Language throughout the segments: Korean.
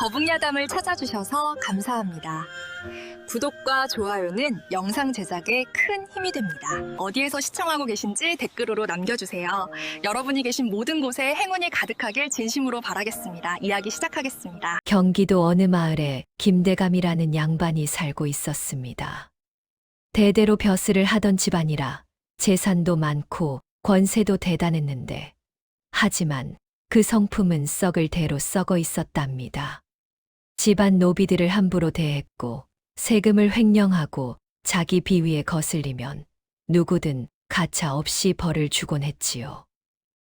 거북야담을 찾아주셔서 감사합니다. 구독과 좋아요는 영상 제작에 큰 힘이 됩니다. 어디에서 시청하고 계신지 댓글로 남겨주세요. 여러분이 계신 모든 곳에 행운이 가득하길 진심으로 바라겠습니다. 이야기 시작하겠습니다. 경기도 어느 마을에 김대감이라는 양반이 살고 있었습니다. 대대로 벼슬을 하던 집안이라 재산도 많고 권세도 대단했는데, 하지만 그 성품은 썩을 대로 썩어 있었답니다. 집안 노비들을 함부로 대했고 세금을 횡령하고 자기 비위에 거슬리면 누구든 가차 없이 벌을 주곤 했지요.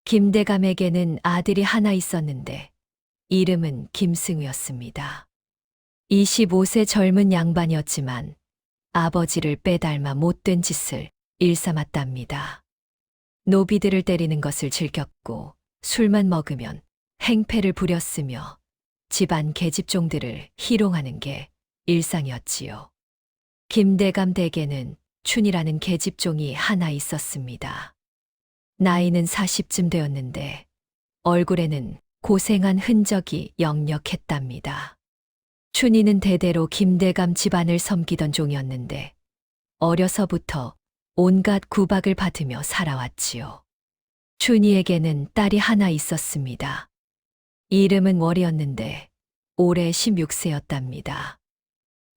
김대감에게는 아들이 하나 있었는데 이름은 김승우였습니다. 25세 젊은 양반이었지만 아버지를 빼닮아 못된 짓을 일삼았답니다. 노비들을 때리는 것을 즐겼고 술만 먹으면 행패를 부렸으며 집안 계집종들을 희롱하는 게 일상이었지요. 김대감 댁에는 춘이라는 계집종이 하나 있었습니다. 나이는 40쯤 되었는데 얼굴에는 고생한 흔적이 역력했답니다. 춘이는 대대로 김대감 집안을 섬기던 종이었는데 어려서부터 온갖 구박을 받으며 살아왔지요. 춘이에게는 딸이 하나 있었습니다. 이름은 월이었는데 올해 16세였답니다.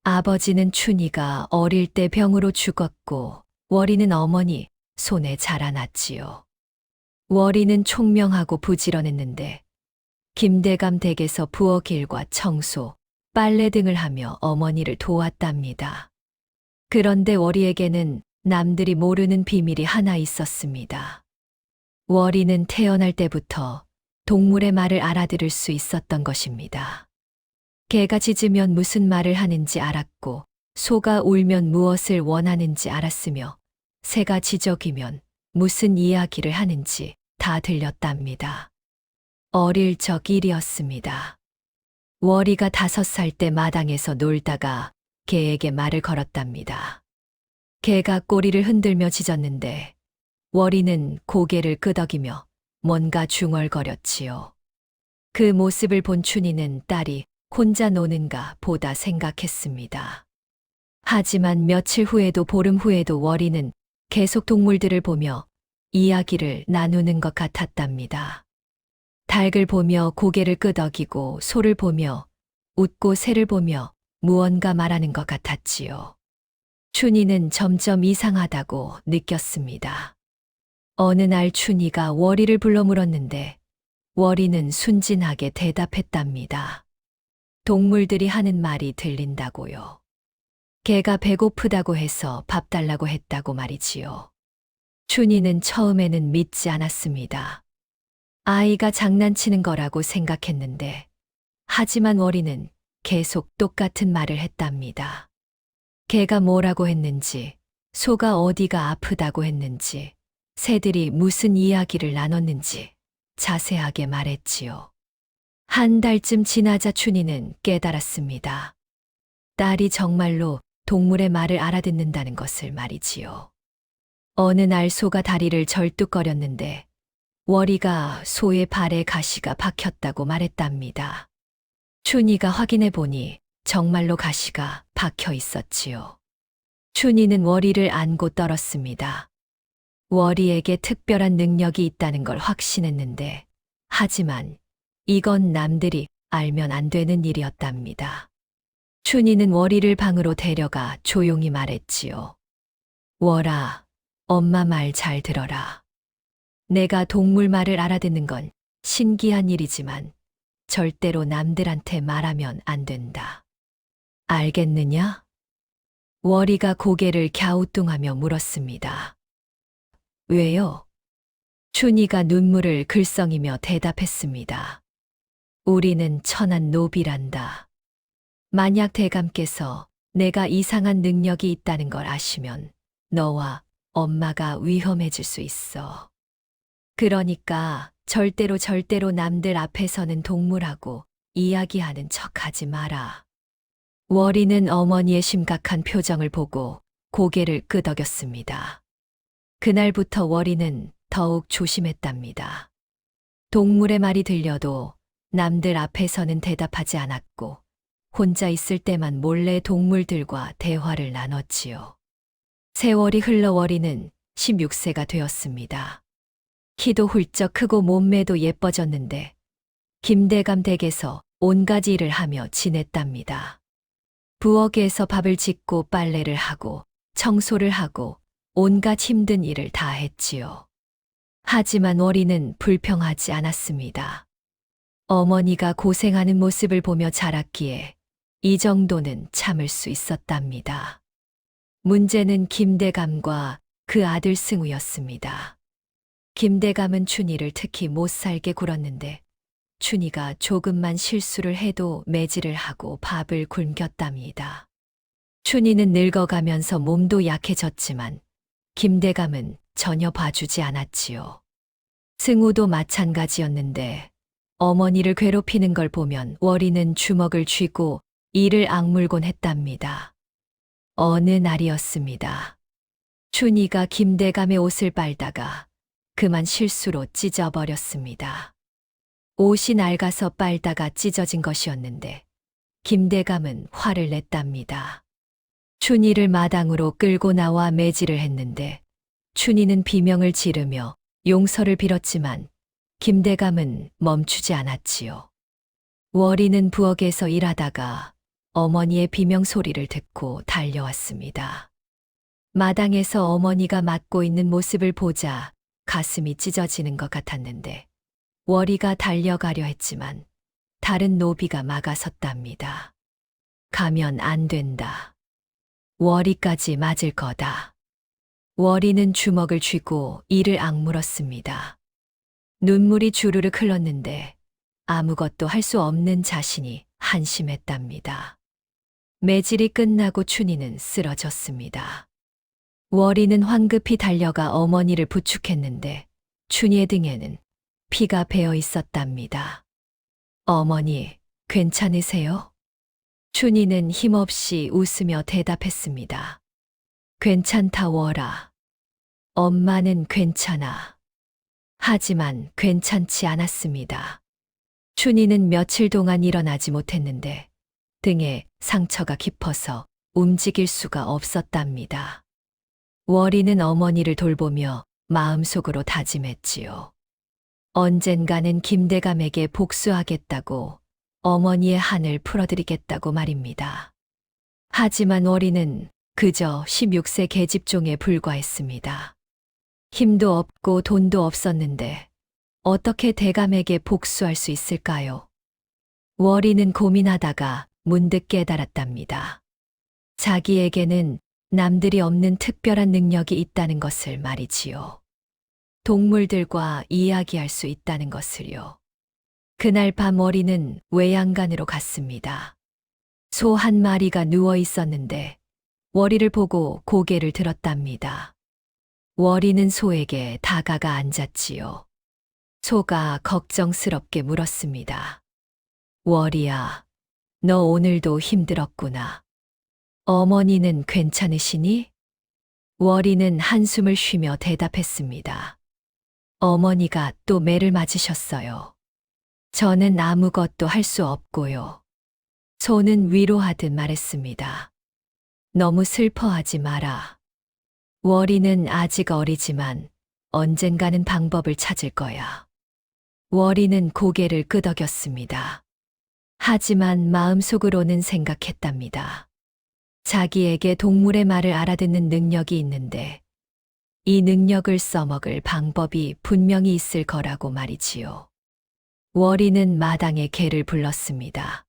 아버지는 춘이가 어릴 때 병으로 죽었고 월이는 어머니 손에 자라났지요. 월이는 총명하고 부지런했는데 김대감 댁에서 부엌일과 청소, 빨래 등을 하며 어머니를 도왔답니다. 그런데 월이에게는 남들이 모르는 비밀이 하나 있었습니다. 월이는 태어날 때부터 동물의 말을 알아들을 수 있었던 것입니다. 개가 짖으면 무슨 말을 하는지 알았고, 소가 울면 무엇을 원하는지 알았으며, 새가 지저귀면 무슨 이야기를 하는지 다 들렸답니다. 어릴 적 일이었습니다. 월이가 5살 때 마당에서 놀다가 개에게 말을 걸었답니다. 개가 꼬리를 흔들며 짖었는데 월이는 고개를 끄덕이며 뭔가 중얼거렸지요. 그 모습을 본 춘이는 딸이 혼자 노는가 보다 생각했습니다. 하지만 며칠 후에도 보름 후에도 월이는 계속 동물들을 보며 이야기를 나누는 것 같았답니다. 닭을 보며 고개를 끄덕이고 소를 보며 웃고 새를 보며 무언가 말하는 것 같았지요. 춘이는 점점 이상하다고 느꼈습니다. 어느 날 춘이가 월이를 불러 물었는데 월이는 순진하게 대답했답니다. 동물들이 하는 말이 들린다고요. 개가 배고프다고 해서 밥 달라고 했다고 말이지요. 춘이는 처음에는 믿지 않았습니다. 아이가 장난치는 거라고 생각했는데, 하지만 월이는 계속 똑같은 말을 했답니다. 개가 뭐라고 했는지, 소가 어디가 아프다고 했는지, 새들이 무슨 이야기를 나눴는지 자세하게 말했지요. 한 달쯤 지나자 춘이는 깨달았습니다. 딸이 정말로 동물의 말을 알아듣는다는 것을 말이지요. 어느 날 소가 다리를 절뚝거렸는데 월이가 소의 발에 가시가 박혔다고 말했답니다. 춘이가 확인해 보니 정말로 가시가 박혀 있었지요. 춘이는 월이를 안고 떨었습니다. 월이에게 특별한 능력이 있다는 걸 확신했는데, 하지만 이건 남들이 알면 안 되는 일이었답니다. 춘이는 월이를 방으로 데려가 조용히 말했지요. 월아, 엄마 말 잘 들어라. 내가 동물 말을 알아듣는 건 신기한 일이지만 절대로 남들한테 말하면 안 된다. 알겠느냐? 월이가 고개를 갸우뚱하며 물었습니다. 왜요? 춘이가 눈물을 글썽이며 대답했습니다. 우리는 천한 노비란다. 만약 대감께서 내가 이상한 능력이 있다는 걸 아시면 너와 엄마가 위험해질 수 있어. 그러니까 절대로 남들 앞에서는 동물하고 이야기하는 척하지 마라. 월이는 어머니의 심각한 표정을 보고 고개를 끄덕였습니다. 그날부터 월이는 더욱 조심했답니다. 동물의 말이 들려도 남들 앞에서는 대답하지 않았고 혼자 있을 때만 몰래 동물들과 대화를 나눴지요. 세월이 흘러 월이는 16세가 되었습니다. 키도 훌쩍 크고 몸매도 예뻐졌는데 김대감 댁에서 온갖 일을 하며 지냈답니다. 부엌에서 밥을 짓고 빨래를 하고 청소를 하고 온갖 힘든 일을 다 했지요. 하지만 월이는 불평하지 않았습니다. 어머니가 고생하는 모습을 보며 자랐기에 이 정도는 참을 수 있었답니다. 문제는 김대감과 그 아들 승우였습니다. 김대감은 춘희를 특히 못 살게 굴었는데 춘희가 조금만 실수를 해도 매질을 하고 밥을 굶겼답니다. 춘희는 늙어가면서 몸도 약해졌지만 김대감은 전혀 봐주지 않았지요. 승우도 마찬가지였는데 어머니를 괴롭히는 걸 보면 월이는 주먹을 쥐고 이를 악물곤 했답니다. 어느 날이었습니다. 춘희가 김대감의 옷을 빨다가 그만 실수로 찢어버렸습니다. 옷이 낡아서 빨다가 찢어진 것이었는데 김대감은 화를 냈답니다. 춘희를 마당으로 끌고 나와 매질을 했는데 춘희는 비명을 지르며 용서를 빌었지만 김대감은 멈추지 않았지요. 월이는 부엌에서 일하다가 어머니의 비명 소리를 듣고 달려왔습니다. 마당에서 어머니가 맞고 있는 모습을 보자 가슴이 찢어지는 것 같았는데 월이가 달려가려 했지만 다른 노비가 막아섰답니다. 가면 안 된다. 월이까지 맞을 거다. 월이는 주먹을 쥐고 이를 악물었습니다. 눈물이 주르륵 흘렀는데 아무것도 할 수 없는 자신이 한심했답니다. 매질이 끝나고 춘희는 쓰러졌습니다. 월이는 황급히 달려가 어머니를 부축했는데 춘희의 등에는 피가 배어 있었답니다. 어머니, 괜찮으세요? 춘희는 힘없이 웃으며 대답했습니다. 괜찮다 월아. 엄마는 괜찮아. 하지만 괜찮지 않았습니다. 춘희는 며칠 동안 일어나지 못했는데 등에 상처가 깊어서 움직일 수가 없었답니다. 월이는 어머니를 돌보며 마음속으로 다짐했지요. 언젠가는 김대감에게 복수하겠다고 어머니의 한을 풀어드리겠다고 말입니다. 하지만 월이는 그저 16세 계집종에 불과했습니다. 힘도 없고 돈도 없었는데 어떻게 대감에게 복수할 수 있을까요? 월이는 고민하다가 문득 깨달았답니다. 자기에게는 남들이 없는 특별한 능력이 있다는 것을 말이지요. 동물들과 이야기할 수 있다는 것을요. 그날 밤 월이는 외양간으로 갔습니다. 소 한 마리가 누워 있었는데 월이를 보고 고개를 들었답니다. 월이는 소에게 다가가 앉았지요. 소가 걱정스럽게 물었습니다. 월이야, 너 오늘도 힘들었구나. 어머니는 괜찮으시니? 월이는 한숨을 쉬며 대답했습니다. 어머니가 또 매를 맞으셨어요. 저는 아무것도 할 수 없고요. 소는 위로하듯 말했습니다. 너무 슬퍼하지 마라. 월이는 아직 어리지만 언젠가는 방법을 찾을 거야. 월이는 고개를 끄덕였습니다. 하지만 마음속으로는 생각했답니다. 자기에게 동물의 말을 알아듣는 능력이 있는데 이 능력을 써먹을 방법이 분명히 있을 거라고 말이지요. 월이는 마당에 개를 불렀습니다.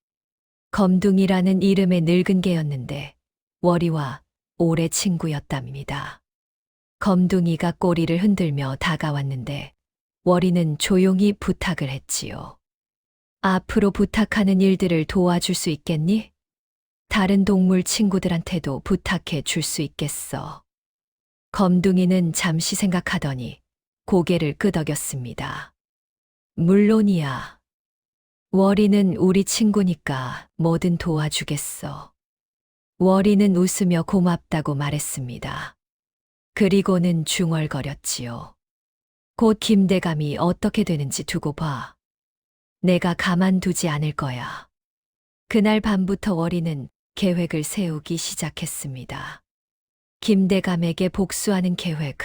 검둥이라는 이름의 늙은 개였는데 월이와 오래 친구였답니다. 검둥이가 꼬리를 흔들며 다가왔는데 월이는 조용히 부탁을 했지요. 앞으로 부탁하는 일들을 도와줄 수 있겠니? 다른 동물 친구들한테도 부탁해 줄 수 있겠어. 검둥이는 잠시 생각하더니 고개를 끄덕였습니다. 물론이야. 월이는 우리 친구니까 뭐든 도와주겠어. 월이는 웃으며 고맙다고 말했습니다. 그리고는 중얼거렸지요. 곧 김대감이 어떻게 되는지 두고 봐. 내가 가만두지 않을 거야. 그날 밤부터 월이는 계획을 세우기 시작했습니다. 김대감에게 복수하는 계획,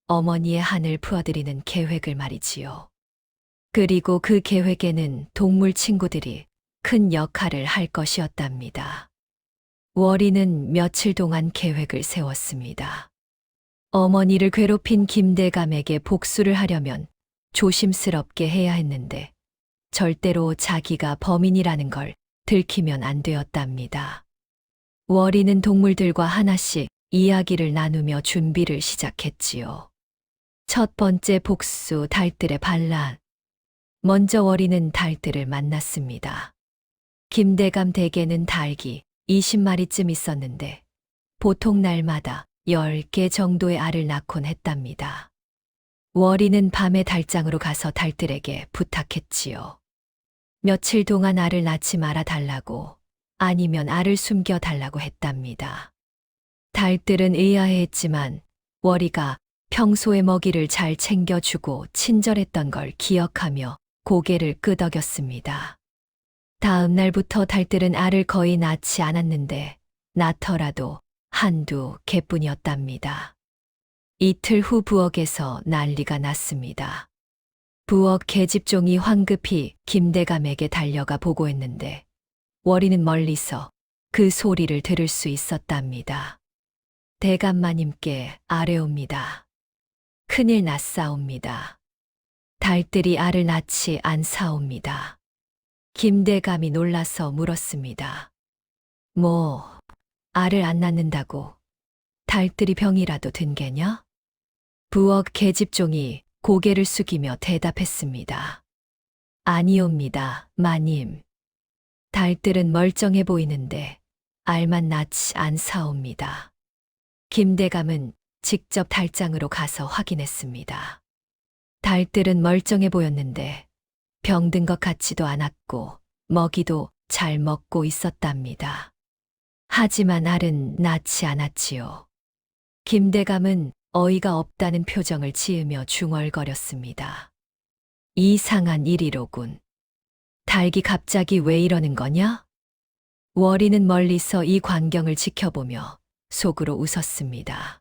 어머니의 한을 풀어드리는 계획을 말이지요. 그리고 그 계획에는 동물 친구들이 큰 역할을 할 것이었답니다. 월이는 며칠 동안 계획을 세웠습니다. 어머니를 괴롭힌 김대감에게 복수를 하려면 조심스럽게 해야 했는데 절대로 자기가 범인이라는 걸 들키면 안 되었답니다. 월이는 동물들과 하나씩 이야기를 나누며 준비를 시작했지요. 첫 번째 복수, 달들의 반란. 먼저 월이는 달들을 만났습니다. 김대감 댁에는 닭이 20마리쯤 있었는데 보통 날마다 10개 정도의 알을 낳곤 했답니다. 월이는 밤에 달장으로 가서 달들에게 부탁했지요. 며칠 동안 알을 낳지 말아 달라고, 아니면 알을 숨겨 달라고 했답니다. 달들은 의아해했지만 월이가 평소에 먹이를 잘 챙겨주고 친절했던 걸 기억하며 고개를 끄덕였습니다. 다음 날부터 달들은 알을 거의 낳지 않았는데 낳더라도 한두 개뿐이었답니다. 이틀 후 부엌에서 난리가 났습니다. 부엌 계집종이 황급히 김대감에게 달려가 보고했는데 월이는 멀리서 그 소리를 들을 수 있었답니다. 대감마님께 아뢰옵니다. 큰일 났사옵니다. 달들이 알을 낳지 않사옵니다. 김대감이 놀라서 물었습니다. 뭐, 알을 안 낳는다고 달들이 병이라도 든 게냐? 부엌 계집종이 고개를 숙이며 대답했습니다. 아니옵니다, 마님. 달들은 멀쩡해 보이는데 알만 낳지 않사옵니다. 김대감은 직접 달장으로 가서 확인했습니다. 달들은 멀쩡해 보였는데 병든 것 같지도 않았고 먹이도 잘 먹고 있었답니다. 하지만 알은 낳지 않았지요. 김대감은 어이가 없다는 표정을 지으며 중얼거렸습니다. 이상한 일이로군. 닭이 갑자기 왜 이러는 거냐? 월이는 멀리서 이 광경을 지켜보며 속으로 웃었습니다.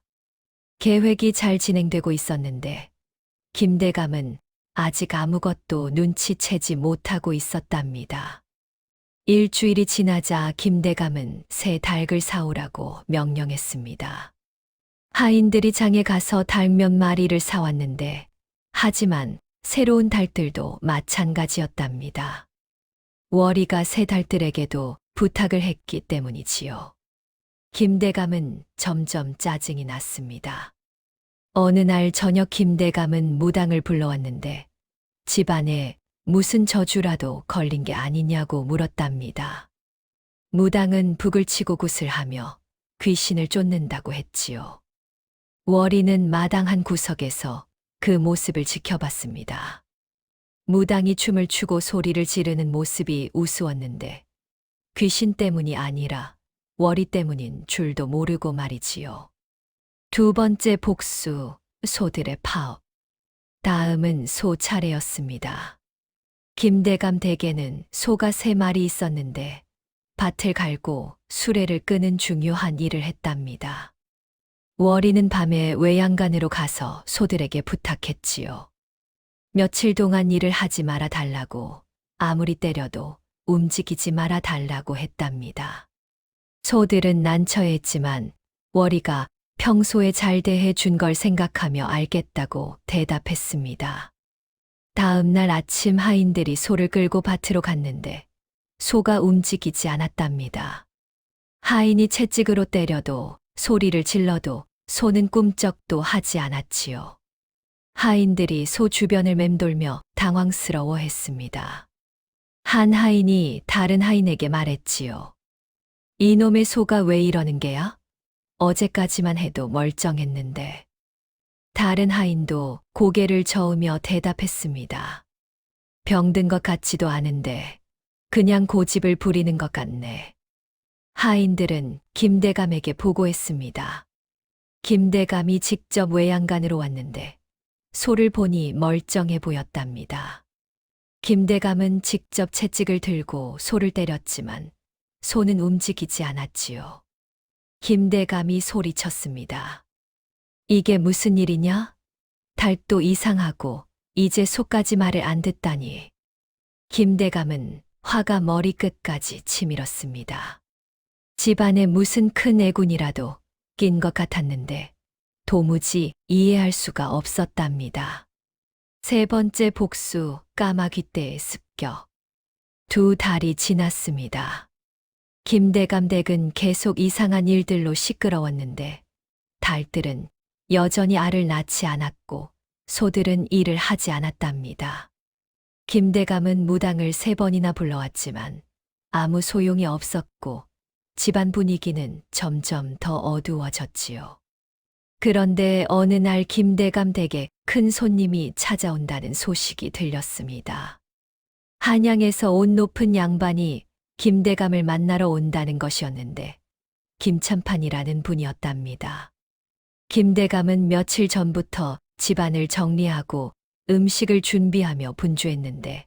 계획이 잘 진행되고 있었는데 김대감은 아직 아무것도 눈치채지 못하고 있었답니다. 일주일이 지나자 김대감은 새 닭을 사오라고 명령했습니다. 하인들이 장에 가서 닭 몇 마리를 사왔는데 하지만 새로운 닭들도 마찬가지였답니다. 월이가 새 닭들에게도 부탁을 했기 때문이지요. 김대감은 점점 짜증이 났습니다. 어느 날 저녁 김대감은 무당을 불러왔는데 집안에 무슨 저주라도 걸린 게 아니냐고 물었답니다. 무당은 북을 치고 굿을 하며 귀신을 쫓는다고 했지요. 월이는 마당 한 구석에서 그 모습을 지켜봤습니다. 무당이 춤을 추고 소리를 지르는 모습이 우스웠는데 귀신 때문이 아니라 월이 때문인 줄도 모르고 말이지요. 두 번째 복수, 소들의 파업. 다음은 소 차례였습니다. 김대감 댁에는 소가 3마리 있었는데 밭을 갈고 수레를 끄는 중요한 일을 했답니다. 월이는 밤에 외양간으로 가서 소들에게 부탁했지요. 며칠 동안 일을 하지 말아 달라고, 아무리 때려도 움직이지 말아 달라고 했답니다. 소들은 난처했지만 월이가 평소에 잘 대해 준 걸 생각하며 알겠다고 대답했습니다. 다음 날 아침 하인들이 소를 끌고 밭으로 갔는데 소가 움직이지 않았답니다. 하인이 채찍으로 때려도 소리를 질러도 소는 꿈쩍도 하지 않았지요. 하인들이 소 주변을 맴돌며 당황스러워했습니다. 한 하인이 다른 하인에게 말했지요. 이놈의 소가 왜 이러는 게야? 어제까지만 해도 멀쩡했는데. 다른 하인도 고개를 저으며 대답했습니다. 병든 것 같지도 않은데 그냥 고집을 부리는 것 같네. 하인들은 김대감에게 보고했습니다. 김대감이 직접 외양간으로 왔는데 소를 보니 멀쩡해 보였답니다. 김대감은 직접 채찍을 들고 소를 때렸지만 소는 움직이지 않았지요. 김대감이 소리쳤습니다. 이게 무슨 일이냐? 닭도 이상하고 이제 소까지 말을 안 듣다니. 김대감은 화가 머리끝까지 치밀었습니다. 집안에 무슨 큰 애군이라도 낀 것 같았는데 도무지 이해할 수가 없었답니다. 세 번째 복수 까마귀 떼의 습격. 2달이 지났습니다. 김대감 댁은 계속 이상한 일들로 시끄러웠는데 닭들은 여전히 알을 낳지 않았고 소들은 일을 하지 않았답니다. 김대감은 무당을 3번이나 불러왔지만 아무 소용이 없었고 집안 분위기는 점점 더 어두워졌지요. 그런데 어느 날 김대감 댁에 큰 손님이 찾아온다는 소식이 들렸습니다. 한양에서 온 높은 양반이 김대감을 만나러 온다는 것이었는데 김참판이라는 분이었답니다. 김대감은 며칠 전부터 집안을 정리하고 음식을 준비하며 분주했는데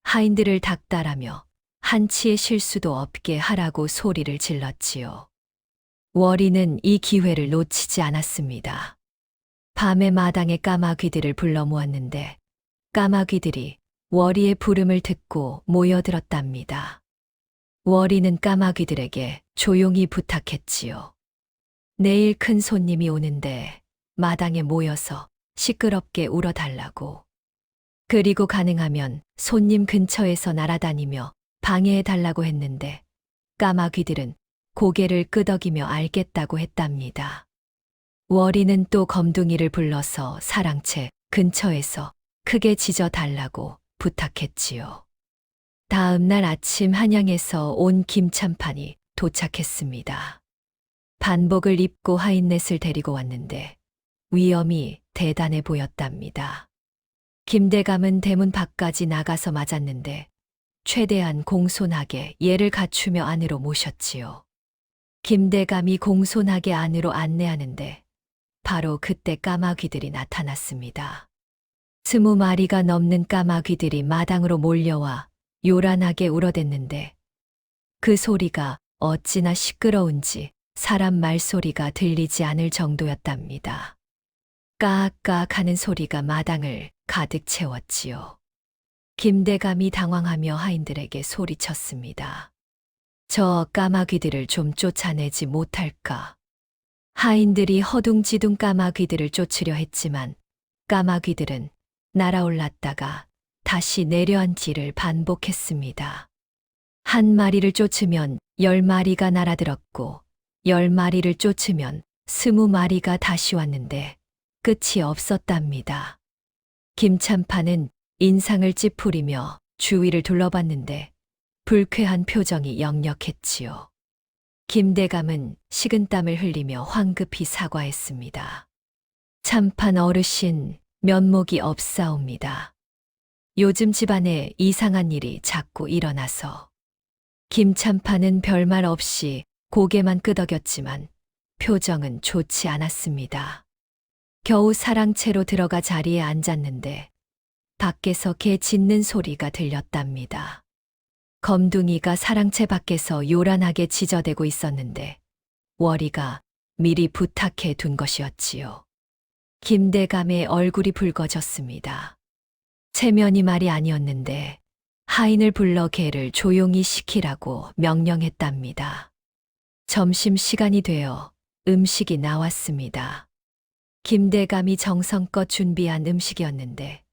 하인들을 닥달하며 한치의 실수도 없게 하라고 소리를 질렀지요. 월이는 이 기회를 놓치지 않았습니다. 밤에 마당에 까마귀들을 불러 모았는데 까마귀들이 월이의 부름을 듣고 모여들었답니다. 월이는 까마귀들에게 조용히 부탁했지요. 내일 큰 손님이 오는데 마당에 모여서 시끄럽게 울어달라고. 그리고 가능하면 손님 근처에서 날아다니며 방해해달라고 했는데 까마귀들은 고개를 끄덕이며 알겠다고 했답니다. 월이는 또 검둥이를 불러서 사랑채 근처에서 크게 짖어달라고 부탁했지요. 다음 날 아침 한양에서 온 김참판이 도착했습니다. 반복을 입고 하인넷을 데리고 왔는데 위험이 대단해 보였답니다. 김대감은 대문 밖까지 나가서 맞았는데 최대한 공손하게 예를 갖추며 안으로 모셨지요. 김대감이 공손하게 안으로 안내하는데 바로 그때 까마귀들이 나타났습니다. 20마리가 넘는 까마귀들이 마당으로 몰려와 요란하게 울어댔는데 그 소리가 어찌나 시끄러운지 사람 말소리가 들리지 않을 정도였답니다. 까악까악 하는 소리가 마당을 가득 채웠지요. 김대감이 당황하며 하인들에게 소리쳤습니다. 저 까마귀들을 좀 쫓아내지 못할까? 하인들이 허둥지둥 까마귀들을 쫓으려 했지만 까마귀들은 날아올랐다가 다시 내려앉기를 반복했습니다. 한 마리를 쫓으면 10마리가 날아들었고 10마리를 쫓으면 20마리가 다시 왔는데 끝이 없었답니다. 김참판은 인상을 찌푸리며 주위를 둘러봤는데 불쾌한 표정이 역력했지요. 김대감은 식은땀을 흘리며 황급히 사과했습니다. 참판 어르신, 면목이 없사옵니다. 요즘 집안에 이상한 일이 자꾸 일어나서. 김참판은 별말 없이 고개만 끄덕였지만 표정은 좋지 않았습니다. 겨우 사랑채로 들어가 자리에 앉았는데 밖에서 개 짖는 소리가 들렸답니다. 검둥이가 사랑채 밖에서 요란하게 짖어대고 있었는데 월이가 미리 부탁해 둔 것이었지요. 김대감의 얼굴이 붉어졌습니다. 체면이 말이 아니었는데 하인을 불러 개를 조용히 시키라고 명령했답니다. 점심시간이 되어 음식이 나왔습니다. 김대감이 정성껏 준비한 음식이었는데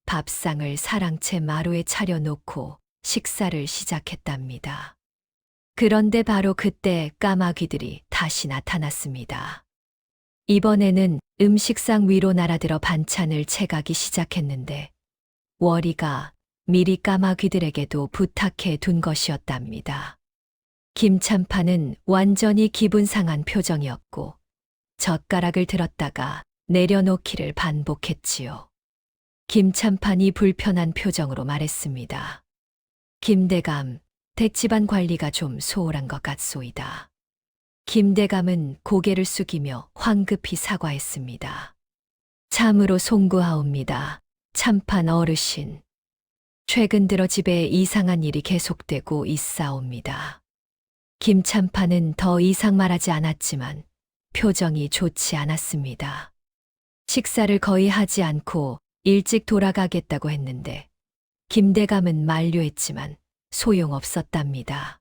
밥상을 사랑채 마루에 차려놓고 식사를 시작했답니다. 그런데 바로 그때 까마귀들이 다시 나타났습니다. 이번에는 음식상 위로 날아들어 반찬을 채가기 시작했는데 월이가 미리 까마귀들에게도 부탁해 둔 것이었답니다. 김참판은 완전히 기분 상한 표정이었고 젓가락을 들었다가 내려놓기를 반복했지요. 김참판이 불편한 표정으로 말했습니다. 김대감, 댁집안 관리가 좀 소홀한 것 같소이다. 김대감은 고개를 숙이며 황급히 사과했습니다. 참으로 송구하옵니다. 참판 어르신. 최근 들어 집에 이상한 일이 계속되고 있사옵니다. 김찬파는 더 이상 말하지 않았지만 표정이 좋지 않았습니다. 식사를 거의 하지 않고 일찍 돌아가겠다고 했는데 김대감은 만류했지만 소용없었답니다.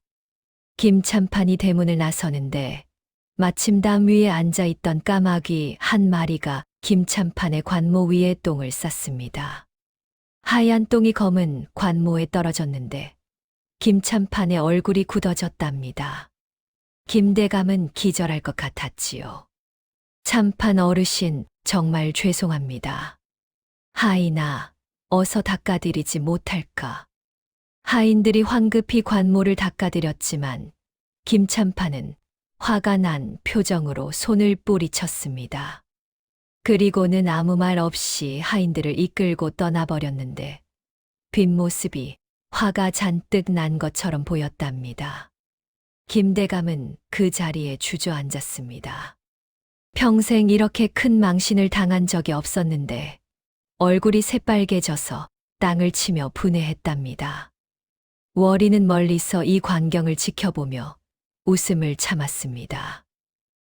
김찬판이 대문을 나서는데 마침 담 위에 앉아있던 까마귀 한 마리가 김찬판의 관모 위에 똥을 쌌습니다. 하얀 똥이 검은 관모에 떨어졌는데 김찬판의 얼굴이 굳어졌답니다. 김대감은 기절할 것 같았지요. 참판 어르신, 정말 죄송합니다. 하인아, 어서 닦아드리지 못할까. 하인들이 황급히 관모를 닦아드렸지만 김찬판은 화가 난 표정으로 손을 뿌리쳤습니다. 그리고는 아무 말 없이 하인들을 이끌고 떠나버렸는데 뒷모습이 화가 잔뜩 난 것처럼 보였답니다. 김대감은 그 자리에 주저앉았습니다. 평생 이렇게 큰 망신을 당한 적이 없었는데 얼굴이 새빨개져서 땅을 치며 분해했답니다. 월이는 멀리서 이 광경을 지켜보며 웃음을 참았습니다.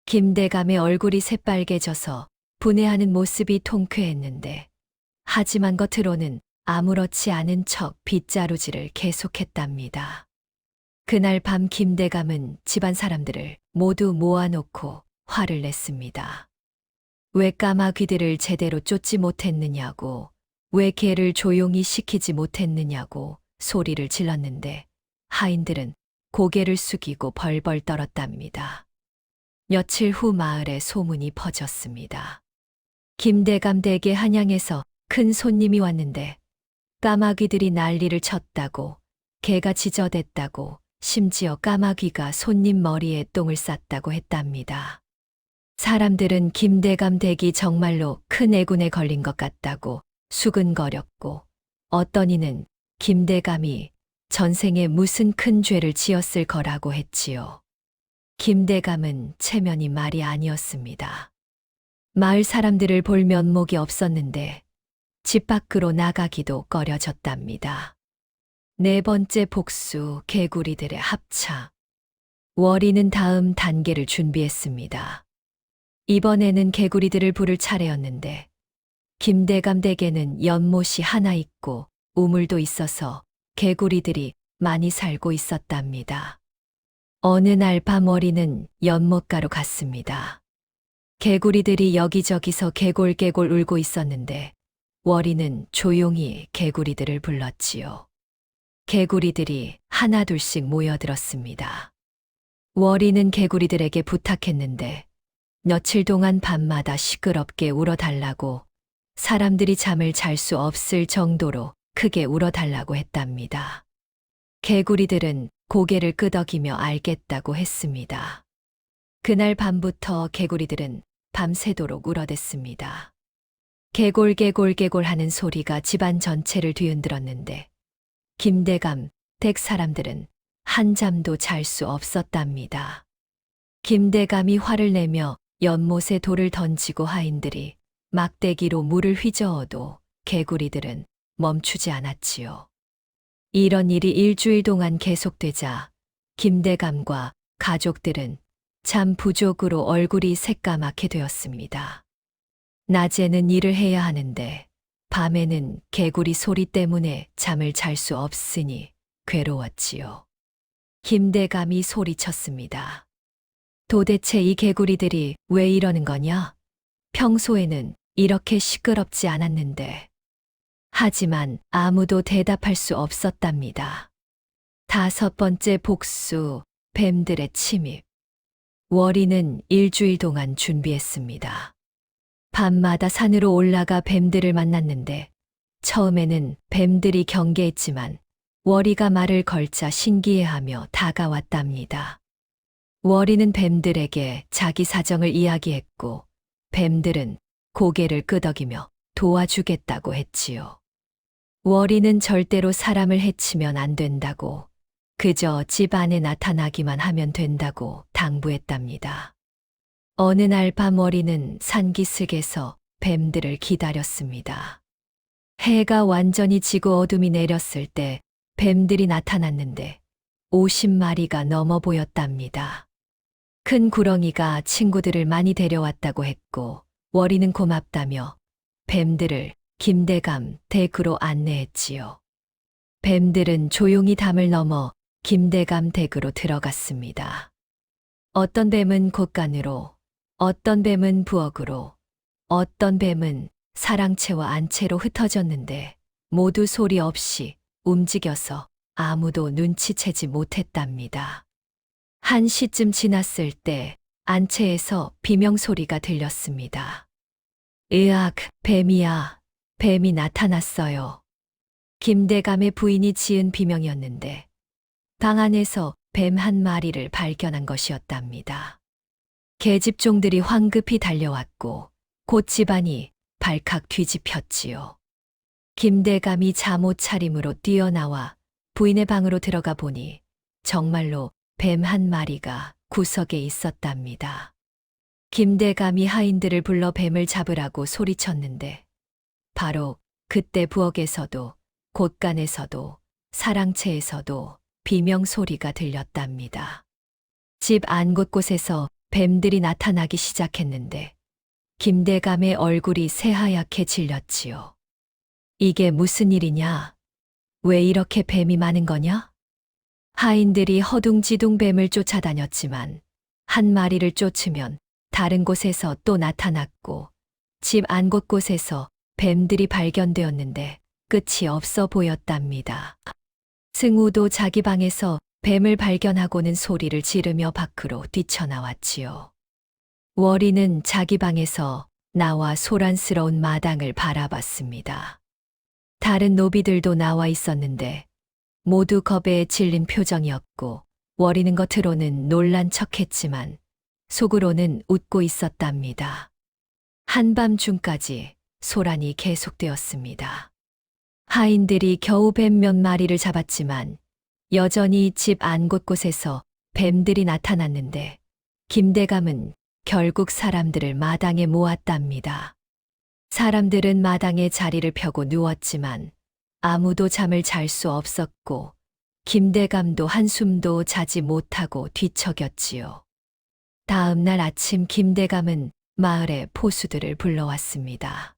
김대감의 얼굴이 새빨개져서 분해하는 모습이 통쾌했는데 하지만 겉으로는 아무렇지 않은 척 빗자루질을 계속했답니다. 그날 밤 김대감은 집안 사람들을 모두 모아놓고 화를 냈습니다. 왜 까마귀들을 제대로 쫓지 못했느냐고, 왜 개를 조용히 시키지 못했느냐고 소리를 질렀는데 하인들은 고개를 숙이고 벌벌 떨었답니다. 며칠 후 마을에 소문이 퍼졌습니다. 김대감 댁에 한양에서 큰 손님이 왔는데 까마귀들이 난리를 쳤다고, 개가 지저댔다고, 심지어 까마귀가 손님 머리에 똥을 쌌다고 했답니다. 사람들은 김대감 댁이 정말로 큰 애군에 걸린 것 같다고 수근거렸고 어떤 이는 김대감이 전생에 무슨 큰 죄를 지었을 거라고 했지요. 김대감은 체면이 말이 아니었습니다. 마을 사람들을 볼 면목이 없었는데 집 밖으로 나가기도 꺼려졌답니다. 네 번째 복수, 개구리들의 합차. 월이는 다음 단계를 준비했습니다. 이번에는 개구리들을 부를 차례였는데 김대감 댁에는 연못이 하나 있고 우물도 있어서 개구리들이 많이 살고 있었답니다. 어느 날 밤 월이는 연못가로 갔습니다. 개구리들이 여기저기서 개골개골 울고 있었는데 월이는 조용히 개구리들을 불렀지요. 개구리들이 하나둘씩 모여들었습니다. 월이는 개구리들에게 부탁했는데 며칠 동안 밤마다 시끄럽게 울어달라고, 사람들이 잠을 잘 수 없을 정도로 크게 울어달라고 했답니다. 개구리들은 고개를 끄덕이며 알겠다고 했습니다. 그날 밤부터 개구리들은 밤새도록 울어댔습니다. 개골개골개골 하는 소리가 집안 전체를 뒤흔들었는데 김대감 댁 사람들은 한잠도 잘 수 없었답니다. 김대감이 화를 내며 연못에 돌을 던지고 하인들이 막대기로 물을 휘저어도 개구리들은 멈추지 않았지요. 이런 일이 일주일 동안 계속되자 김대감과 가족들은 잠 부족으로 얼굴이 새까맣게 되었습니다. 낮에는 일을 해야 하는데 밤에는 개구리 소리 때문에 잠을 잘 수 없으니 괴로웠지요. 김대감이 소리쳤습니다. 도대체 이 개구리들이 왜 이러는 거냐? 평소에는 이렇게 시끄럽지 않았는데. 하지만 아무도 대답할 수 없었답니다. 다섯 번째 복수, 뱀들의 침입. 월이는 일주일 동안 준비했습니다. 밤마다 산으로 올라가 뱀들을 만났는데 처음에는 뱀들이 경계했지만 월이가 말을 걸자 신기해하며 다가왔답니다. 월이는 뱀들에게 자기 사정을 이야기했고 뱀들은 고개를 끄덕이며 도와주겠다고 했지요. 월이는 절대로 사람을 해치면 안 된다고, 그저 집 안에 나타나기만 하면 된다고 당부했답니다. 어느 날 밤 월이는 산기슭에서 뱀들을 기다렸습니다. 해가 완전히 지고 어둠이 내렸을 때 뱀들이 나타났는데 50마리가 넘어 보였답니다. 큰 구렁이가 친구들을 많이 데려왔다고 했고 월이는 고맙다며 뱀들을 김대감 댁으로 안내했지요. 뱀들은 조용히 담을 넘어 김대감 댁으로 들어갔습니다. 어떤 뱀은 곳간으로, 어떤 뱀은 부엌으로, 어떤 뱀은 사랑채와 안채로 흩어졌는데 모두 소리 없이 움직여서 아무도 눈치채지 못했답니다. 1시쯤 지났을 때 안채에서 비명소리가 들렸습니다. 으악, 뱀이야. 뱀이 나타났어요. 김대감의 부인이 지은 비명이었는데 방 안에서 뱀 한 마리를 발견한 것이었답니다. 계집종들이 황급히 달려왔고 곧 집안이 발칵 뒤집혔지요. 김대감이 잠옷차림으로 뛰어나와 부인의 방으로 들어가 보니 정말로 뱀 한 마리가 구석에 있었답니다. 김대감이 하인들을 불러 뱀을 잡으라고 소리쳤는데 바로 그때 부엌에서도 곳간에서도 사랑채에서도 비명소리가 들렸답니다. 집 안 곳곳에서 뱀들이 나타나기 시작했는데 김대감의 얼굴이 새하얗게 질렸지요. 이게 무슨 일이냐? 왜 이렇게 뱀이 많은 거냐? 하인들이 허둥지둥 뱀을 쫓아다녔지만 한 마리를 쫓으면 다른 곳에서 또 나타났고 집 안 곳곳에서 뱀들이 발견되었는데 끝이 없어 보였답니다. 승우도 자기 방에서 뱀을 발견하고는 소리를 지르며 밖으로 뛰쳐나왔지요. 월이는 자기 방에서 나와 소란스러운 마당을 바라봤습니다. 다른 노비들도 나와 있었는데 모두 겁에 질린 표정이었고 월이는 겉으로는 놀란 척했지만 속으로는 웃고 있었답니다. 한밤중까지 소란이 계속되었습니다. 하인들이 겨우 뱀 몇 마리를 잡았지만 여전히 집 안 곳곳에서 뱀들이 나타났는데 김대감은 결국 사람들을 마당에 모았답니다. 사람들은 마당에 자리를 펴고 누웠지만 아무도 잠을 잘 수 없었고 김대감도 한숨도 자지 못하고 뒤척였지요. 다음 날 아침 김대감은 마을에 포수들을 불러왔습니다.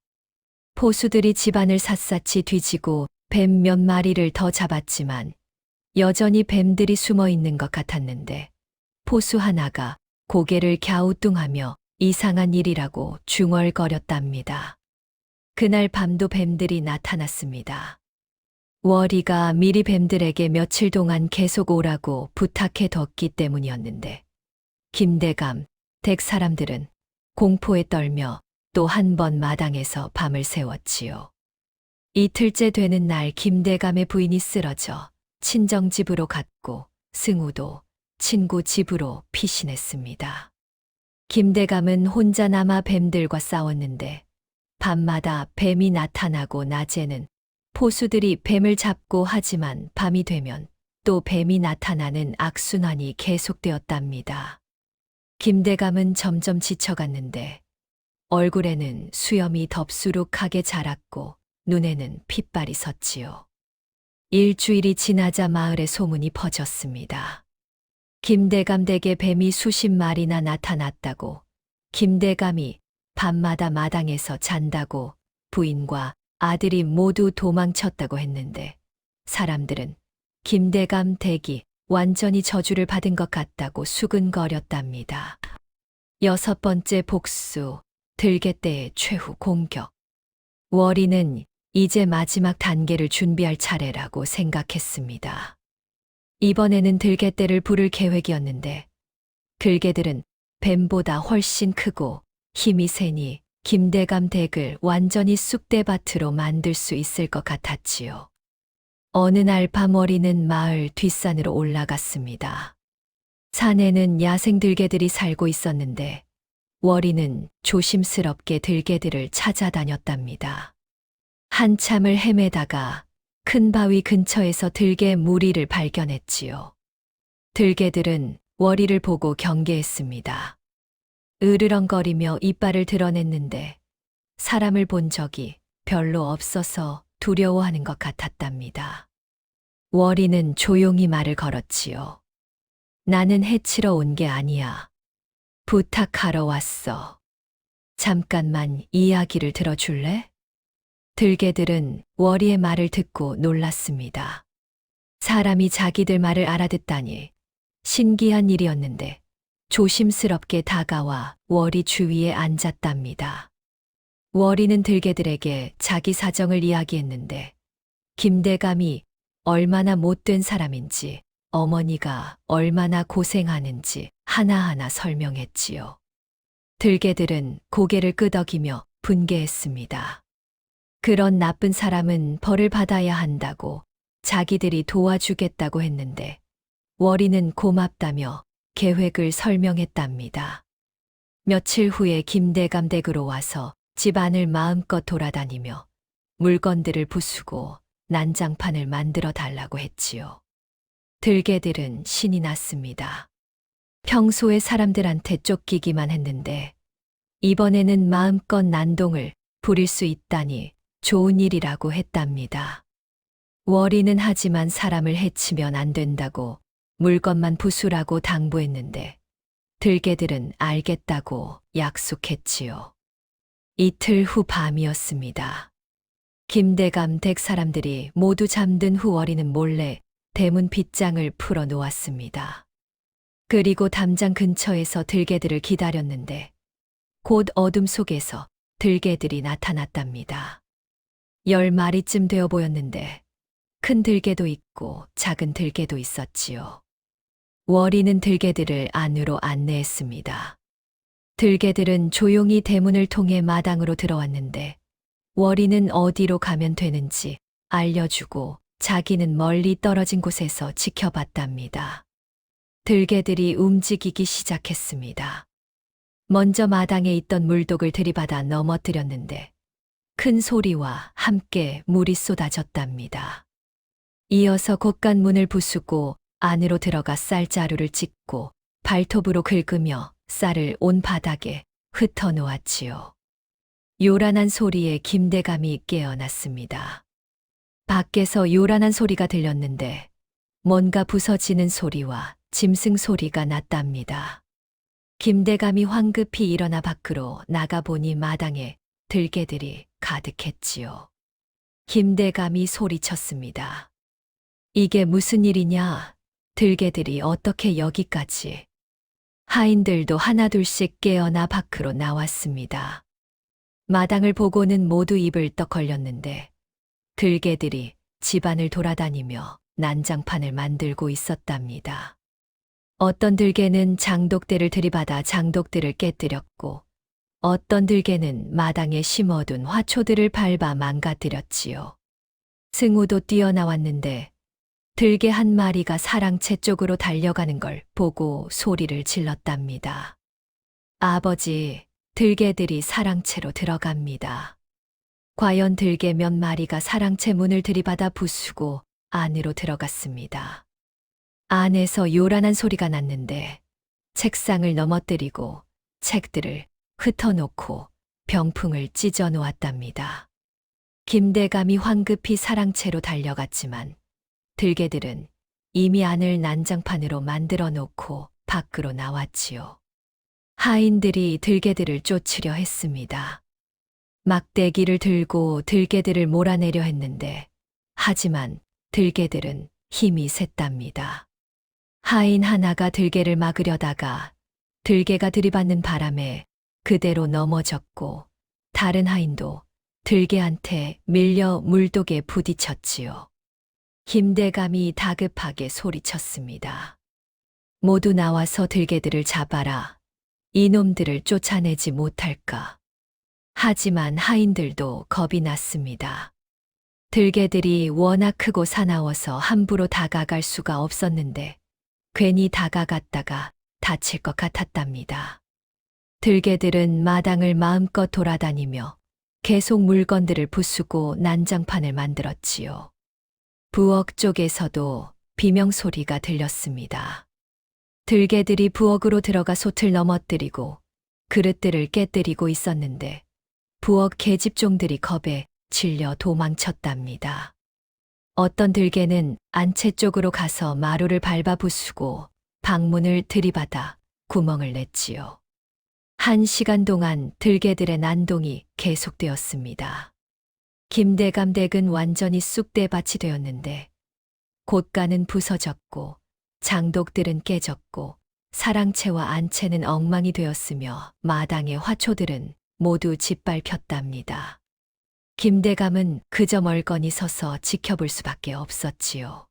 포수들이 집안을 샅샅이 뒤지고 뱀 몇 마리를 더 잡았지만 여전히 뱀들이 숨어 있는 것 같았는데 포수 하나가 고개를 갸우뚱하며 이상한 일이라고 중얼거렸답니다. 그날 밤도 뱀들이 나타났습니다. 월이가 미리 뱀들에게 며칠 동안 계속 오라고 부탁해 뒀기 때문이었는데 김대감, 댁 사람들은 공포에 떨며 또 한 번 마당에서 밤을 새웠지요. 이틀째 되는 날 김대감의 부인이 쓰러져 친정집으로 갔고 승우도 친구 집으로 피신했습니다. 김대감은 혼자 남아 뱀들과 싸웠는데 밤마다 뱀이 나타나고 낮에는 포수들이 뱀을 잡고 하지만 밤이 되면 또 뱀이 나타나는 악순환이 계속되었답니다. 김대감은 점점 지쳐갔는데 얼굴에는 수염이 덥수룩하게 자랐고 눈에는 핏발이 섰지요. 일주일이 지나자 마을에 소문이 퍼졌습니다. 김대감 댁에 뱀이 수십 마리나 나타났다고, 김대감이 밤마다 마당에서 잔다고 부인과 아들이 모두 도망쳤다고 했는데 사람들은 김대감 댁이 완전히 저주를 받은 것 같다고 수근거렸답니다. 6번째 복수, 들개떼의 최후 공격. 월이는 이제 마지막 단계를 준비할 차례라고 생각했습니다. 이번에는 들개떼를 부를 계획이었는데 들개들은 뱀보다 훨씬 크고 힘이 세니 김대감 댁을 완전히 쑥대밭으로 만들 수 있을 것 같았지요. 어느 날 밤 월이는 마을 뒷산으로 올라갔습니다. 산에는 야생 들개들이 살고 있었는데 월이는 조심스럽게 들개들을 찾아다녔답니다. 한참을 헤매다가 큰 바위 근처에서 들개 무리를 발견했지요. 들개들은 월이를 보고 경계했습니다. 으르렁거리며 이빨을 드러냈는데 사람을 본 적이 별로 없어서 두려워하는 것 같았답니다. 월이는 조용히 말을 걸었지요. 나는 해치러 온 게 아니야. 부탁하러 왔어. 잠깐만 이야기를 들어줄래? 들개들은 월이의 말을 듣고 놀랐습니다. 사람이 자기들 말을 알아듣다니 신기한 일이었는데 조심스럽게 다가와 월이 주위에 앉았답니다. 월이는 들개들에게 자기 사정을 이야기했는데 김대감이 얼마나 못된 사람인지 어머니가 얼마나 고생하는지 하나하나 설명했지요. 들개들은 고개를 끄덕이며 분개했습니다. 그런 나쁜 사람은 벌을 받아야 한다고 자기들이 도와주겠다고 했는데 월이는 고맙다며 계획을 설명했답니다. 며칠 후에 김대감 댁으로 와서 집안을 마음껏 돌아다니며 물건들을 부수고 난장판을 만들어 달라고 했지요. 들개들은 신이 났습니다. 평소에 사람들한테 쫓기기만 했는데 이번에는 마음껏 난동을 부릴 수 있다니 좋은 일이라고 했답니다. 월이는 하지만 사람을 해치면 안 된다고 물건만 부수라고 당부했는데 들개들은 알겠다고 약속했지요. 이틀 후 밤이었습니다. 김대감 댁 사람들이 모두 잠든 후 월이는 몰래 대문 빗장을 풀어 놓았습니다. 그리고 담장 근처에서 들개들을 기다렸는데 곧 어둠 속에서 들개들이 나타났답니다. 10마리쯤 되어 보였는데 큰 들개도 있고 작은 들개도 있었지요. 월이는 들개들을 안으로 안내했습니다. 들개들은 조용히 대문을 통해 마당으로 들어왔는데 월이는 어디로 가면 되는지 알려주고 자기는 멀리 떨어진 곳에서 지켜봤답니다. 들개들이 움직이기 시작했습니다. 먼저 마당에 있던 물독을 들이받아 넘어뜨렸는데 큰 소리와 함께 물이 쏟아졌답니다. 이어서 곳간 문을 부수고 안으로 들어가 쌀자루를 찢고 발톱으로 긁으며 쌀을 온 바닥에 흩어놓았지요. 요란한 소리에 김대감이 깨어났습니다. 밖에서 요란한 소리가 들렸는데 뭔가 부서지는 소리와 짐승 소리가 났답니다. 김대감이 황급히 일어나 밖으로 나가보니 마당에 들개들이 가득했지요. 김대감이 소리쳤습니다. 이게 무슨 일이냐? 들개들이 어떻게 여기까지? 하인들도 하나둘씩 깨어나 밖으로 나왔습니다. 마당을 보고는 모두 입을 떡 걸렸는데 들개들이 집안을 돌아다니며 난장판을 만들고 있었답니다. 어떤 들개는 장독대를 들이받아 장독들을 깨뜨렸고 어떤 들개는 마당에 심어둔 화초들을 밟아 망가뜨렸지요. 승우도 뛰어나왔는데 들개 한 마리가 사랑채 쪽으로 달려가는 걸 보고 소리를 질렀답니다. 아버지, 들개들이 사랑채로 들어갑니다. 과연 들개 몇 마리가 사랑채 문을 들이받아 부수고 안으로 들어갔습니다. 안에서 요란한 소리가 났는데 책상을 넘어뜨리고 책들을 흩어놓고 병풍을 찢어 놓았답니다. 김대감이 황급히 사랑채로 달려갔지만 들개들은 이미 안을 난장판으로 만들어 놓고 밖으로 나왔지요. 하인들이 들개들을 쫓으려 했습니다. 막대기를 들고 들개들을 몰아내려 했는데 하지만 들개들은 힘이 셌답니다. 하인 하나가 들개를 막으려다가 들개가 들이받는 바람에 그대로 넘어졌고 다른 하인도 들개한테 밀려 물독에 부딪혔지요. 김대감이 다급하게 소리쳤습니다. 모두 나와서 들개들을 잡아라. 이놈들을 쫓아내지 못할까. 하지만 하인들도 겁이 났습니다. 들개들이 워낙 크고 사나워서 함부로 다가갈 수가 없었는데 괜히 다가갔다가 다칠 것 같았답니다. 들개들은 마당을 마음껏 돌아다니며 계속 물건들을 부수고 난장판을 만들었지요. 부엌 쪽에서도 비명소리가 들렸습니다. 들개들이 부엌으로 들어가 솥을 넘어뜨리고 그릇들을 깨뜨리고 있었는데 부엌 계집종들이 겁에 질려 도망쳤답니다. 어떤 들개는 안채 쪽으로 가서 마루를 밟아 부수고 방문을 들이받아 구멍을 냈지요. 1시간 동안 들개들의 난동이 계속되었습니다. 김대감 댁은 완전히 쑥대밭이 되었는데 곳간은 부서졌고 장독들은 깨졌고 사랑채와 안채는 엉망이 되었으며 마당의 화초들은 모두 짓밟혔답니다. 김대감은 그저 멀거니 서서 지켜볼 수밖에 없었지요.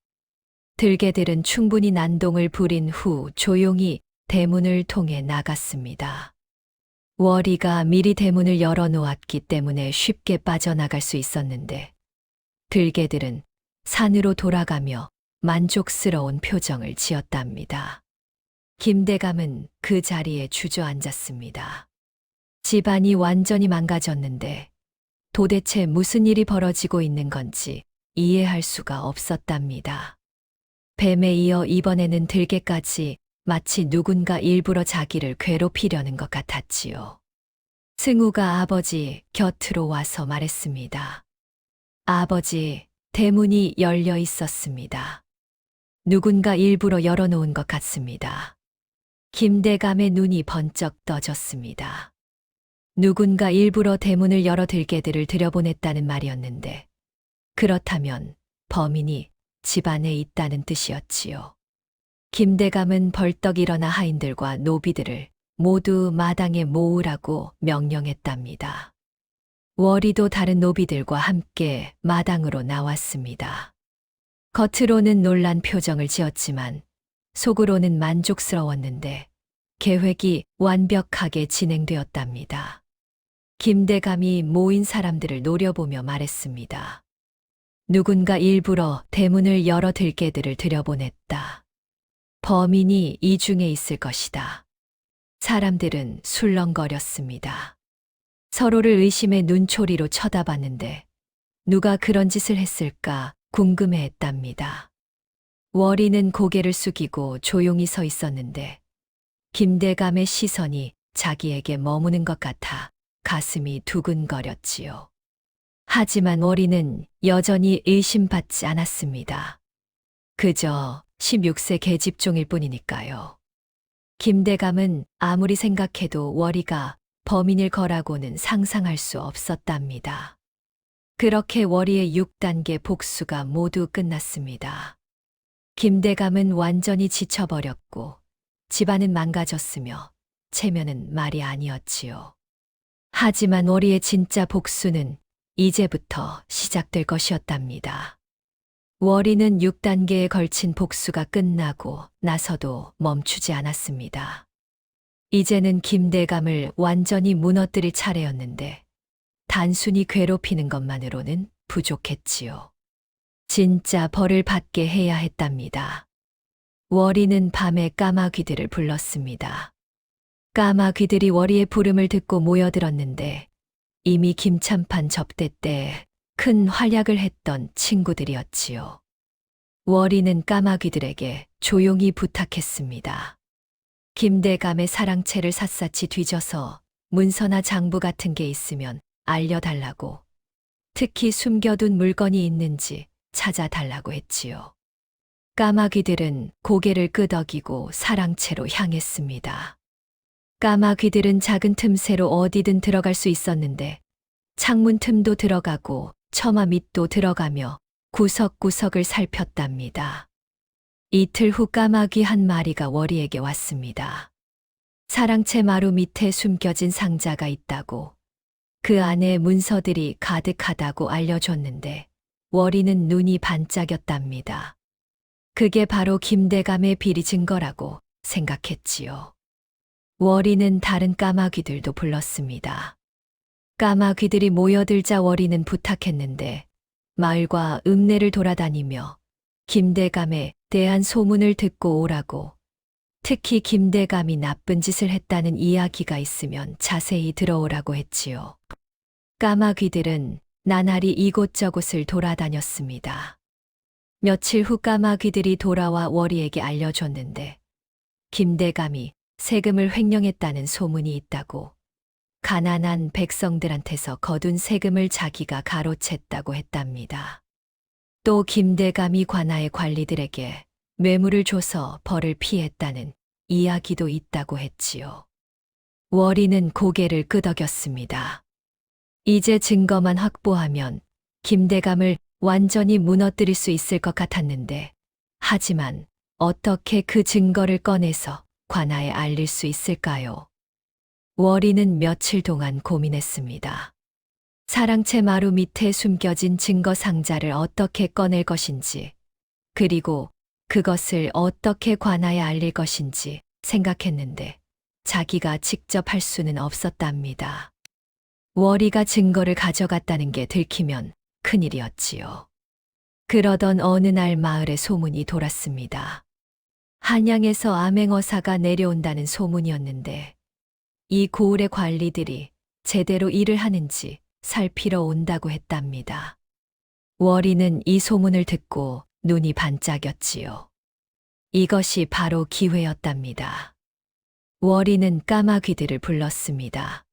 들개들은 충분히 난동을 부린 후 조용히 대문을 통해 나갔습니다. 월이가 미리 대문을 열어놓았기 때문에 쉽게 빠져나갈 수 있었는데 들개들은 산으로 돌아가며 만족스러운 표정을 지었답니다. 김대감은 그 자리에 주저앉았습니다. 집안이 완전히 망가졌는데 도대체 무슨 일이 벌어지고 있는 건지 이해할 수가 없었답니다. 뱀에 이어 이번에는 들개까지 마치 누군가 일부러 자기를 괴롭히려는 것 같았지요. 승우가 아버지 곁으로 와서 말했습니다. 아버지, 대문이 열려 있었습니다. 누군가 일부러 열어놓은 것 같습니다. 김대감의 눈이 번쩍 떠졌습니다. 누군가 일부러 대문을 열어 들개들을 들여보냈다는 말이었는데 그렇다면 범인이 집안에 있다는 뜻이었지요. 김대감은 벌떡 일어나 하인들과 노비들을 모두 마당에 모으라고 명령했답니다. 월이도 다른 노비들과 함께 마당으로 나왔습니다. 겉으로는 놀란 표정을 지었지만 속으로는 만족스러웠는데 계획이 완벽하게 진행되었답니다. 김대감이 모인 사람들을 노려보며 말했습니다. 누군가 일부러 대문을 열어 들개들을 들여보냈다. 범인이 이 중에 있을 것이다. 사람들은 술렁거렸습니다. 서로를 의심의 눈초리로 쳐다봤는데 누가 그런 짓을 했을까 궁금해했답니다. 월이는 고개를 숙이고 조용히 서 있었는데 김대감의 시선이 자기에게 머무는 것 같아 가슴이 두근거렸지요. 하지만 월이는 여전히 의심받지 않았습니다. 그저 16세 계집종일 뿐이니까요. 김대감은 아무리 생각해도 월이가 범인일 거라고는 상상할 수 없었답니다. 그렇게 월이의 6단계 복수가 모두 끝났습니다. 김대감은 완전히 지쳐버렸고 집안은 망가졌으며 체면은 말이 아니었지요. 하지만 월이의 진짜 복수는 이제부터 시작될 것이었답니다. 월이는 6단계에 걸친 복수가 끝나고 나서도 멈추지 않았습니다. 이제는 김대감을 완전히 무너뜨릴 차례였는데 단순히 괴롭히는 것만으로는 부족했지요. 진짜 벌을 받게 해야 했답니다. 월이는 밤에 까마귀들을 불렀습니다. 까마귀들이 월이의 부름을 듣고 모여들었는데 이미 김참판 접대 때 큰 활약을 했던 친구들이었지요. 월이는 까마귀들에게 조용히 부탁했습니다. 김대감의 사랑채를 샅샅이 뒤져서 문서나 장부 같은 게 있으면 알려달라고, 특히 숨겨둔 물건이 있는지 찾아달라고 했지요. 까마귀들은 고개를 끄덕이고 사랑채로 향했습니다. 까마귀들은 작은 틈새로 어디든 들어갈 수 있었는데 창문 틈도 들어가고 처마 밑도 들어가며 구석구석을 살폈답니다. 이틀 후 까마귀 한 마리가 월이에게 왔습니다. 사랑채 마루 밑에 숨겨진 상자가 있다고, 그 안에 문서들이 가득하다고 알려줬는데 월이는 눈이 반짝였답니다. 그게 바로 김대감의 비리 증거라고 생각했지요. 월이는 다른 까마귀들도 불렀습니다. 까마귀들이 모여들자 월이는 부탁했는데 마을과 읍내를 돌아다니며 김대감에 대한 소문을 듣고 오라고, 특히 김대감이 나쁜 짓을 했다는 이야기가 있으면 자세히 들어오라고 했지요. 까마귀들은 나날이 이곳저곳을 돌아다녔습니다. 며칠 후 까마귀들이 돌아와 월이에게 알려줬는데 김대감이 세금을 횡령했다는 소문이 있다고, 가난한 백성들한테서 거둔 세금을 자기가 가로챘다고 했답니다. 또 김대감이 관아의 관리들에게 뇌물을 줘서 벌을 피했다는 이야기도 있다고 했지요. 월이는 고개를 끄덕였습니다. 이제 증거만 확보하면 김대감을 완전히 무너뜨릴 수 있을 것 같았는데, 하지만 어떻게 그 증거를 꺼내서 관아에 알릴 수 있을까요? 월이는 며칠 동안 고민했습니다. 사랑채 마루 밑에 숨겨진 증거 상자를 어떻게 꺼낼 것인지, 그리고 그것을 어떻게 관아에 알릴 것인지 생각했는데 자기가 직접 할 수는 없었답니다. 월이가 증거를 가져갔다는 게 들키면 큰일이었지요. 그러던 어느 날 마을에 소문이 돌았습니다. 한양에서 암행어사가 내려온다는 소문이었는데, 이 고을의 관리들이 제대로 일을 하는지 살피러 온다고 했답니다. 월이는 이 소문을 듣고 눈이 반짝였지요. 이것이 바로 기회였답니다. 월이는 까마귀들을 불렀습니다.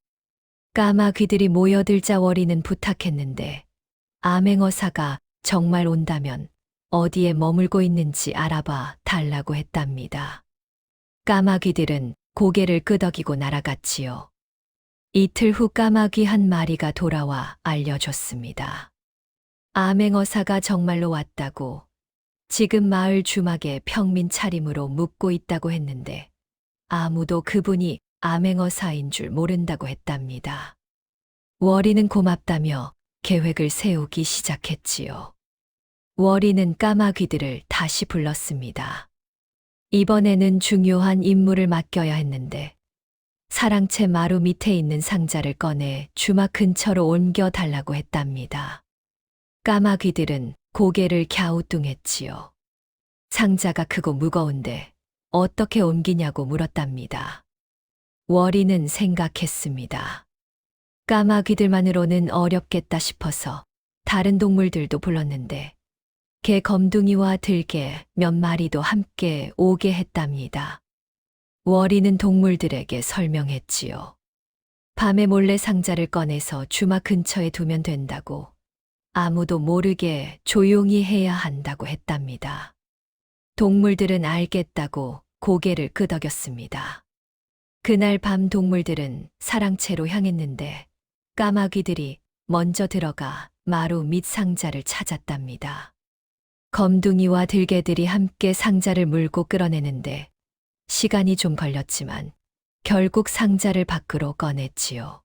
까마귀들이 모여들자 월이는 부탁했는데, 암행어사가 정말 온다면 어디에 머물고 있는지 알아봐 달라고 했답니다. 까마귀들은 고개를 끄덕이고 날아갔지요. 이틀 후 까마귀 한 마리가 돌아와 알려줬습니다. 암행어사가 정말로 왔다고, 지금 마을 주막에 평민 차림으로 묵고 있다고 했는데 아무도 그분이 암행어사인 줄 모른다고 했답니다. 월이는 고맙다며 계획을 세우기 시작했지요. 월이는 까마귀들을 다시 불렀습니다. 이번에는 중요한 임무를 맡겨야 했는데, 사랑채 마루 밑에 있는 상자를 꺼내 주막 근처로 옮겨 달라고 했답니다. 까마귀들은 고개를 갸우뚱했지요. 상자가 크고 무거운데 어떻게 옮기냐고 물었답니다. 월이는 생각했습니다. 까마귀들만으로는 어렵겠다 싶어서 다른 동물들도 불렀는데, 개 검둥이와 들개 몇 마리도 함께 오게 했답니다. 월이는 동물들에게 설명했지요. 밤에 몰래 상자를 꺼내서 주막 근처에 두면 된다고, 아무도 모르게 조용히 해야 한다고 했답니다. 동물들은 알겠다고 고개를 끄덕였습니다. 그날 밤 동물들은 사랑채로 향했는데 까마귀들이 먼저 들어가 마루 밑 상자를 찾았답니다. 검둥이와 들개들이 함께 상자를 물고 끌어내는데 시간이 좀 걸렸지만 결국 상자를 밖으로 꺼냈지요.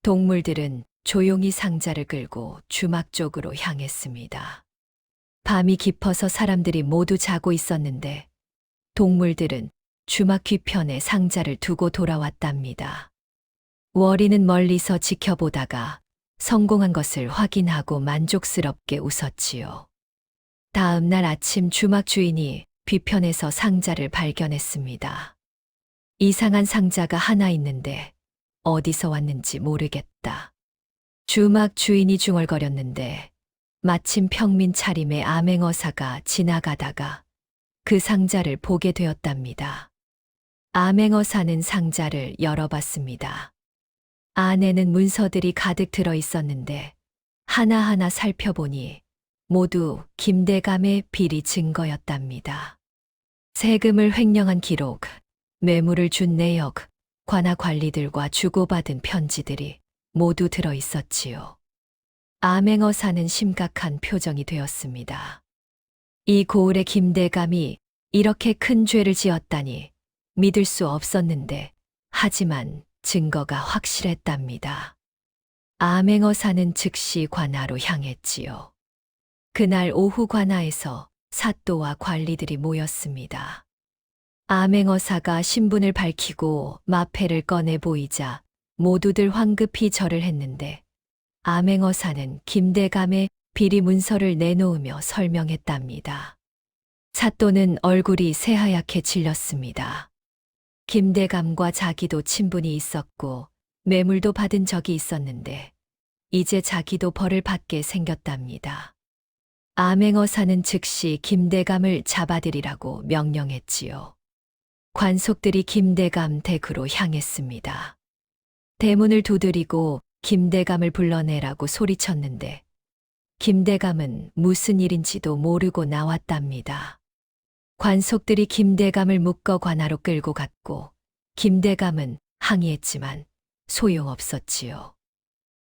동물들은 조용히 상자를 끌고 주막 쪽으로 향했습니다. 밤이 깊어서 사람들이 모두 자고 있었는데 동물들은 주막 뒤편에 상자를 두고 돌아왔답니다. 월이는 멀리서 지켜보다가 성공한 것을 확인하고 만족스럽게 웃었지요. 다음 날 아침 주막 주인이 뒤편에서 상자를 발견했습니다. 이상한 상자가 하나 있는데 어디서 왔는지 모르겠다. 주막 주인이 중얼거렸는데 마침 평민 차림의 암행어사가 지나가다가 그 상자를 보게 되었답니다. 암행어사는 상자를 열어봤습니다. 안에는 문서들이 가득 들어 있었는데 하나하나 살펴보니 모두 김대감의 비리 증거였답니다. 세금을 횡령한 기록, 뇌물을 준 내역, 관아 관리들과 주고받은 편지들이 모두 들어 있었지요. 암행어사는 심각한 표정이 되었습니다. 이 고을의 김대감이 이렇게 큰 죄를 지었다니 믿을 수 없었는데, 하지만 증거가 확실했답니다. 암행어사는 즉시 관아로 향했지요. 그날 오후 관아에서 사또와 관리들이 모였습니다. 암행어사가 신분을 밝히고 마패를 꺼내 보이자 모두들 황급히 절을 했는데 암행어사는 김대감의 비리 문서를 내놓으며 설명했답니다. 사또는 얼굴이 새하얗게 질렸습니다. 김대감과 자기도 친분이 있었고 뇌물도 받은 적이 있었는데 이제 자기도 벌을 받게 생겼답니다. 암행어사는 즉시 김대감을 잡아들이라고 명령했지요. 관속들이 김대감 댁으로 향했습니다. 대문을 두드리고 김대감을 불러내라고 소리쳤는데 김대감은 무슨 일인지도 모르고 나왔답니다. 관속들이 김대감을 묶어 관하로 끌고 갔고 김대감은 항의했지만 소용없었지요.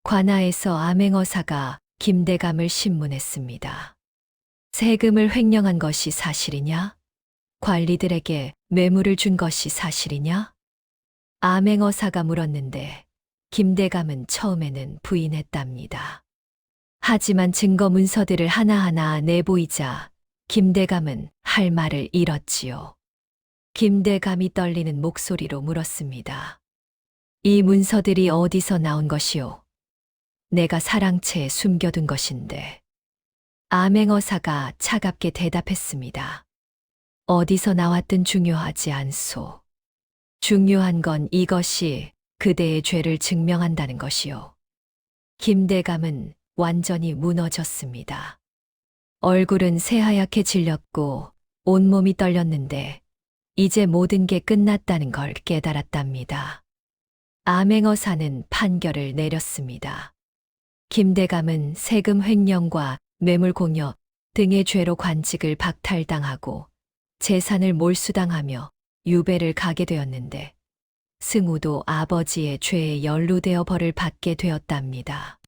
관하에서 암행어사가 김대감을 신문했습니다. 세금을 횡령한 것이 사실이냐? 관리들에게 뇌물을 준 것이 사실이냐? 암행어사가 물었는데 김대감은 처음에는 부인했답니다. 하지만 증거 문서들을 하나하나 내보이자 김대감은 할 말을 잃었지요. 김대감이 떨리는 목소리로 물었습니다. 이 문서들이 어디서 나온 것이오? 내가 사랑채에 숨겨둔 것인데. 암행어사가 차갑게 대답했습니다. 어디서 나왔든 중요하지 않소. 중요한 건 이것이 그대의 죄를 증명한다는 것이오. 김대감은 완전히 무너졌습니다. 얼굴은 새하얗게 질렸고 온몸이 떨렸는데 이제 모든 게 끝났다는 걸 깨달았답니다. 암행어사는 판결을 내렸습니다. 김대감은 세금 횡령과 뇌물공여 등의 죄로 관직을 박탈당하고 재산을 몰수당하며 유배를 가게 되었는데 승우도 아버지의 죄에 연루되어 벌을 받게 되었답니다.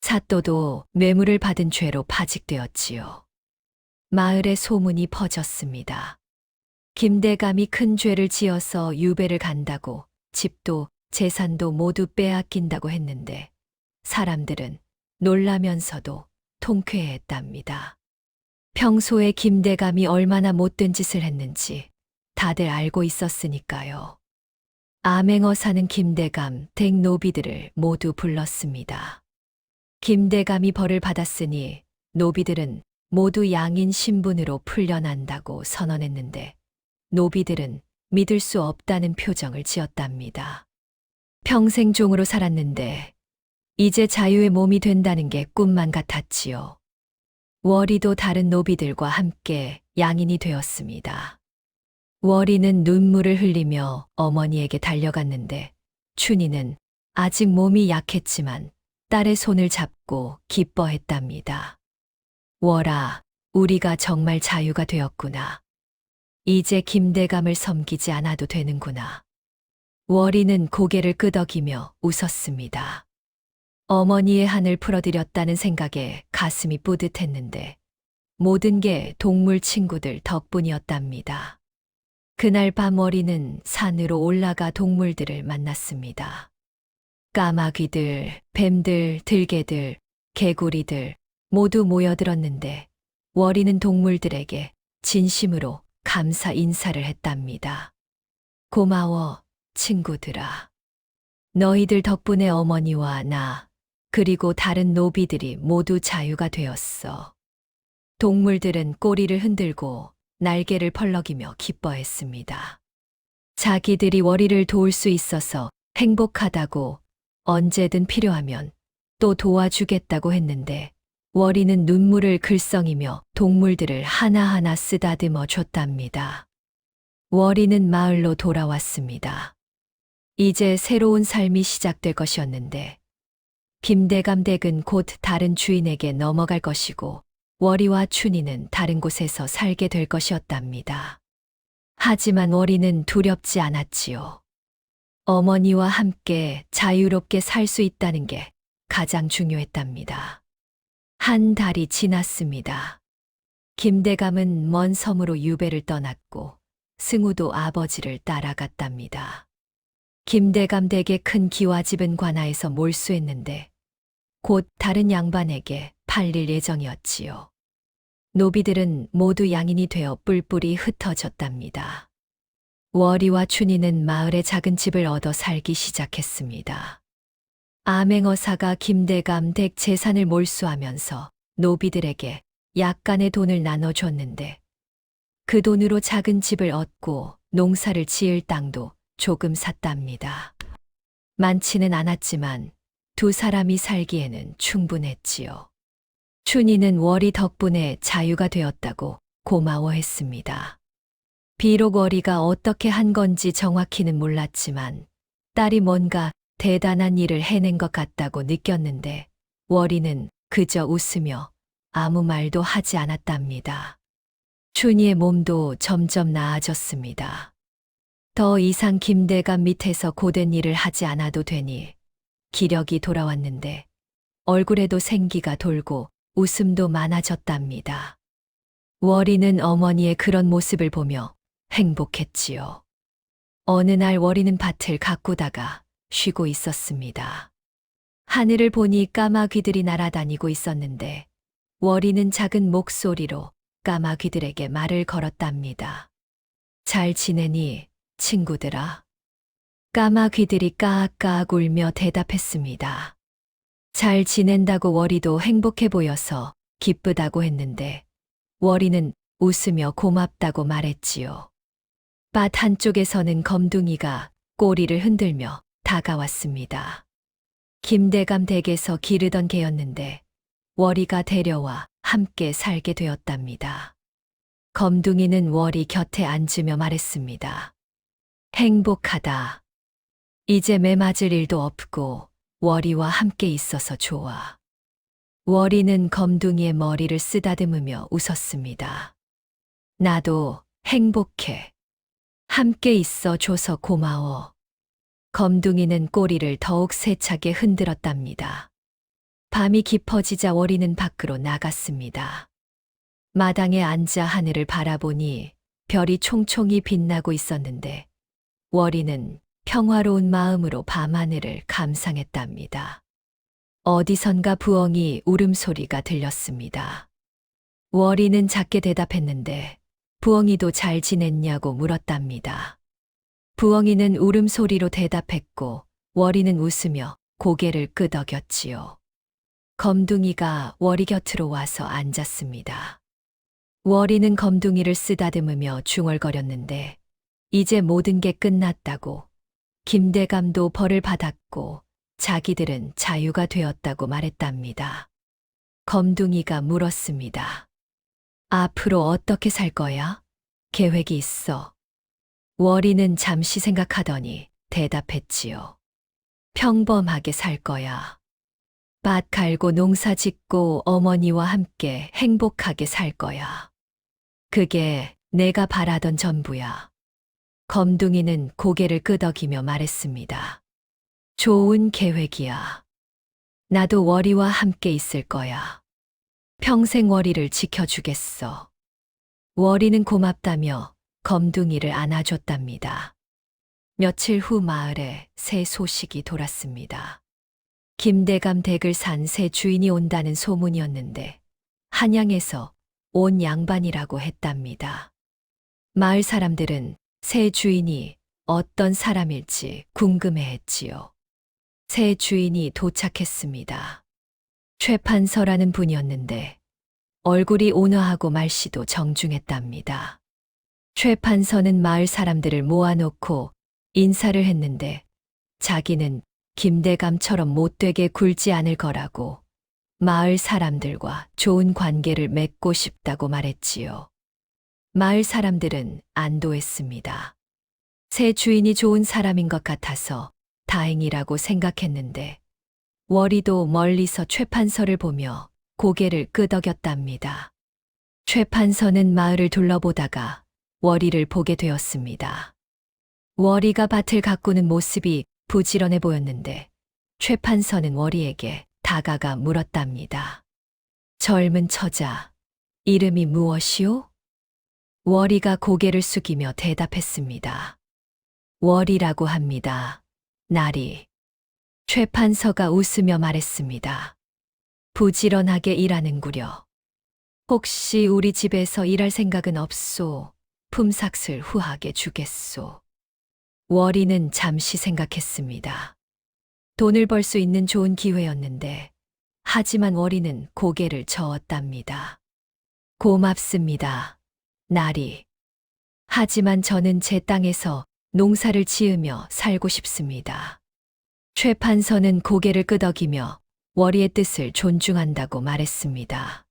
사또도 뇌물을 받은 죄로 파직되었지요. 마을에 소문이 퍼졌습니다. 김대감이 큰 죄를 지어서 유배를 간다고 집도 재산도 모두 빼앗긴다고 했는데 사람들은 놀라면서도 통쾌했답니다. 평소에 김대감이 얼마나 못된 짓을 했는지 다들 알고 있었으니까요. 암행어사는 김대감 댁 노비들을 모두 불렀습니다. 김대감이 벌을 받았으니 노비들은 모두 양인 신분으로 풀려난다고 선언했는데 노비들은 믿을 수 없다는 표정을 지었답니다. 평생 종으로 살았는데 이제 자유의 몸이 된다는 게 꿈만 같았지요. 월이도 다른 노비들과 함께 양인이 되었습니다. 월이는 눈물을 흘리며 어머니에게 달려갔는데 춘희는 아직 몸이 약했지만 딸의 손을 잡고 기뻐했답니다. 월아, 우리가 정말 자유가 되었구나. 이제 김대감을 섬기지 않아도 되는구나. 월이는 고개를 끄덕이며 웃었습니다. 어머니의 한을 풀어드렸다는 생각에 가슴이 뿌듯했는데 모든 게 동물 친구들 덕분이었답니다. 그날 밤 월이는 산으로 올라가 동물들을 만났습니다. 까마귀들, 뱀들, 들개들, 개구리들 모두 모여들었는데 월이는 동물들에게 진심으로 감사 인사를 했답니다. 고마워, 친구들아. 너희들 덕분에 어머니와 나, 그리고 다른 노비들이 모두 자유가 되었어. 동물들은 꼬리를 흔들고 날개를 펄럭이며 기뻐했습니다. 자기들이 월이를 도울 수 있어서 행복하다고 언제든 필요하면 또 도와주겠다고 했는데 월이는 눈물을 글썽이며 동물들을 하나하나 쓰다듬어 줬답니다. 월이는 마을로 돌아왔습니다. 이제 새로운 삶이 시작될 것이었는데 김대감 댁은 곧 다른 주인에게 넘어갈 것이고 월이와 춘희는 다른 곳에서 살게 될 것이었답니다. 하지만 월이는 두렵지 않았지요. 어머니와 함께 자유롭게 살 수 있다는 게 가장 중요했답니다. 한 달이 지났습니다. 김대감은 먼 섬으로 유배를 떠났고 승우도 아버지를 따라갔답니다. 김대감 댁의 큰 기와집은 관아에서 몰수했는데 곧 다른 양반에게 팔릴 예정이었지요. 노비들은 모두 양인이 되어 뿔뿔이 흩어졌답니다. 월이와 춘희는 마을에 작은 집을 얻어 살기 시작했습니다. 암행어사가 김대감 댁 재산을 몰수하면서 노비들에게 약간의 돈을 나눠줬는데 그 돈으로 작은 집을 얻고 농사를 지을 땅도 조금 샀답니다. 많지는 않았지만 두 사람이 살기에는 충분했지요. 춘희는 월이 덕분에 자유가 되었다고 고마워했습니다. 비록 월이가 어떻게 한 건지 정확히는 몰랐지만 딸이 뭔가 대단한 일을 해낸 것 같다고 느꼈는데 월이는 그저 웃으며 아무 말도 하지 않았답니다. 춘희의 몸도 점점 나아졌습니다. 더 이상 김대감 밑에서 고된 일을 하지 않아도 되니 기력이 돌아왔는데 얼굴에도 생기가 돌고 웃음도 많아졌답니다. 월이는 어머니의 그런 모습을 보며 행복했지요. 어느 날 월이는 밭을 가꾸다가 쉬고 있었습니다. 하늘을 보니 까마귀들이 날아다니고 있었는데 월이는 작은 목소리로 까마귀들에게 말을 걸었답니다. 잘 지내니, 친구들아? 까마귀들이 까악까악 울며 대답했습니다. 잘 지낸다고 월이도 행복해 보여서 기쁘다고 했는데 월이는 웃으며 고맙다고 말했지요. 밭 한쪽에서는 검둥이가 꼬리를 흔들며 다가왔습니다. 김대감 댁에서 기르던 개였는데 월이가 데려와 함께 살게 되었답니다. 검둥이는 월이 곁에 앉으며 말했습니다. 행복하다. 이제 매 맞을 일도 없고 월이와 함께 있어서 좋아. 월이는 검둥이의 머리를 쓰다듬으며 웃었습니다. 나도 행복해. 함께 있어 줘서 고마워. 검둥이는 꼬리를 더욱 세차게 흔들었답니다. 밤이 깊어지자 월이는 밖으로 나갔습니다. 마당에 앉아 하늘을 바라보니 별이 총총히 빛나고 있었는데 월이는 평화로운 마음으로 밤하늘을 감상했답니다. 어디선가 부엉이 울음소리가 들렸습니다. 월이는 작게 대답했는데 부엉이도 잘 지냈냐고 물었답니다. 부엉이는 울음소리로 대답했고 월이는 웃으며 고개를 끄덕였지요. 검둥이가 월이 곁으로 와서 앉았습니다. 월이는 검둥이를 쓰다듬으며 중얼거렸는데 이제 모든 게 끝났다고, 김대감도 벌을 받았고 자기들은 자유가 되었다고 말했답니다. 검둥이가 물었습니다. 앞으로 어떻게 살 거야? 계획이 있어. 월이는 잠시 생각하더니 대답했지요. 평범하게 살 거야. 밭 갈고 농사 짓고 어머니와 함께 행복하게 살 거야. 그게 내가 바라던 전부야. 검둥이는 고개를 끄덕이며 말했습니다. 좋은 계획이야. 나도 월이와 함께 있을 거야. 평생 월이를 지켜주겠어. 월이는 고맙다며 검둥이를 안아줬답니다. 며칠 후 마을에 새 소식이 돌았습니다. 김대감 댁을 산 새 주인이 온다는 소문이었는데 한양에서 온 양반이라고 했답니다. 마을 사람들은 새 주인이 어떤 사람일지 궁금해했지요. 새 주인이 도착했습니다. 최판서라는 분이었는데 얼굴이 온화하고 말씨도 정중했답니다. 최판서는 마을 사람들을 모아놓고 인사를 했는데 자기는 김대감처럼 못되게 굴지 않을 거라고 마을 사람들과 좋은 관계를 맺고 싶다고 말했지요. 마을 사람들은 안도했습니다. 새 주인이 좋은 사람인 것 같아서 다행이라고 생각했는데 월이도 멀리서 최판서를 보며 고개를 끄덕였답니다. 최판서는 마을을 둘러보다가 월이를 보게 되었습니다. 월이가 밭을 가꾸는 모습이 부지런해 보였는데 최판서는 월이에게 다가가 물었답니다. 젊은 처자, 이름이 무엇이오? 월이가 고개를 숙이며 대답했습니다. 월이라고 합니다. 나리. 최판서가 웃으며 말했습니다. 부지런하게 일하는구려. 혹시 우리 집에서 일할 생각은 없소? 품삯을 후하게 주겠소. 월이는 잠시 생각했습니다. 돈을 벌 수 있는 좋은 기회였는데 하지만 월이는 고개를 저었답니다. 고맙습니다. 나리. 하지만 저는 제 땅에서 농사를 지으며 살고 싶습니다. 최판서는 고개를 끄덕이며 월이의 뜻을 존중한다고 말했습니다.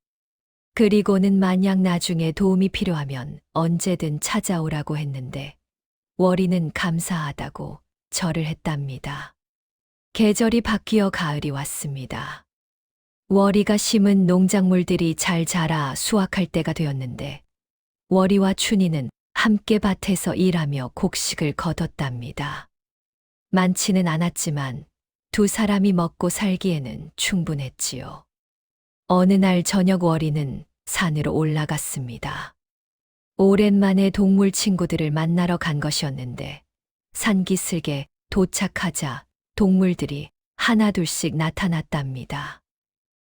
그리고는 만약 나중에 도움이 필요하면 언제든 찾아오라고 했는데 월이는 감사하다고 절을 했답니다. 계절이 바뀌어 가을이 왔습니다. 월이가 심은 농작물들이 잘 자라 수확할 때가 되었는데 월이와 춘희는 함께 밭에서 일하며 곡식을 거뒀답니다. 많지는 않았지만 두 사람이 먹고 살기에는 충분했지요. 어느 날 저녁 월이는 산으로 올라갔습니다. 오랜만에 동물 친구들을 만나러 간 것이었는데 산기슭에 도착하자 동물들이 하나둘씩 나타났답니다.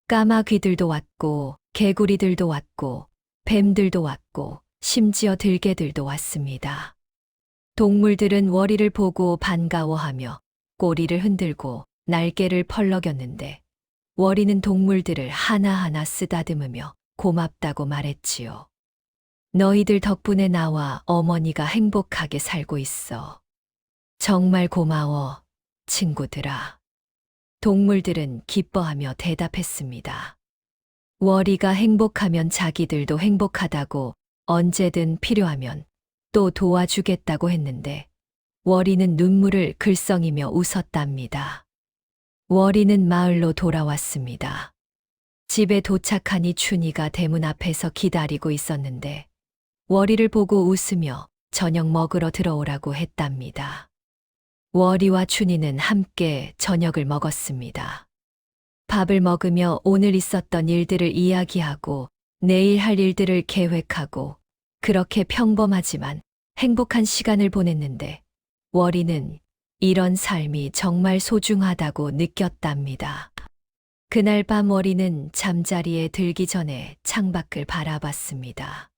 까마귀들도 왔고 개구리들도 왔고 뱀들도 왔고 심지어 들개들도 왔습니다. 동물들은 월이를 보고 반가워하며 꼬리를 흔들고 날개를 펄럭였는데 월이는 동물들을 하나하나 쓰다듬으며 고맙다고 말했지요. 너희들 덕분에 나와 어머니가 행복하게 살고 있어. 정말 고마워, 친구들아. 동물들은 기뻐하며 대답했습니다. 월이가 행복하면 자기들도 행복하다고 언제든 필요하면 또 도와주겠다고 했는데 월이는 눈물을 글썽이며 웃었답니다. 월이는 마을로 돌아왔습니다. 집에 도착하니 춘희가 대문 앞에서 기다리고 있었는데 월이를 보고 웃으며 저녁 먹으러 들어오라고 했답니다. 월이와 춘희는 함께 저녁을 먹었습니다. 밥을 먹으며 오늘 있었던 일들을 이야기하고 내일 할 일들을 계획하고 그렇게 평범하지만 행복한 시간을 보냈는데 월이는 이런 삶이 정말 소중하다고 느꼈답니다. 그날 밤 월이는 잠자리에 들기 전에 창밖을 바라봤습니다.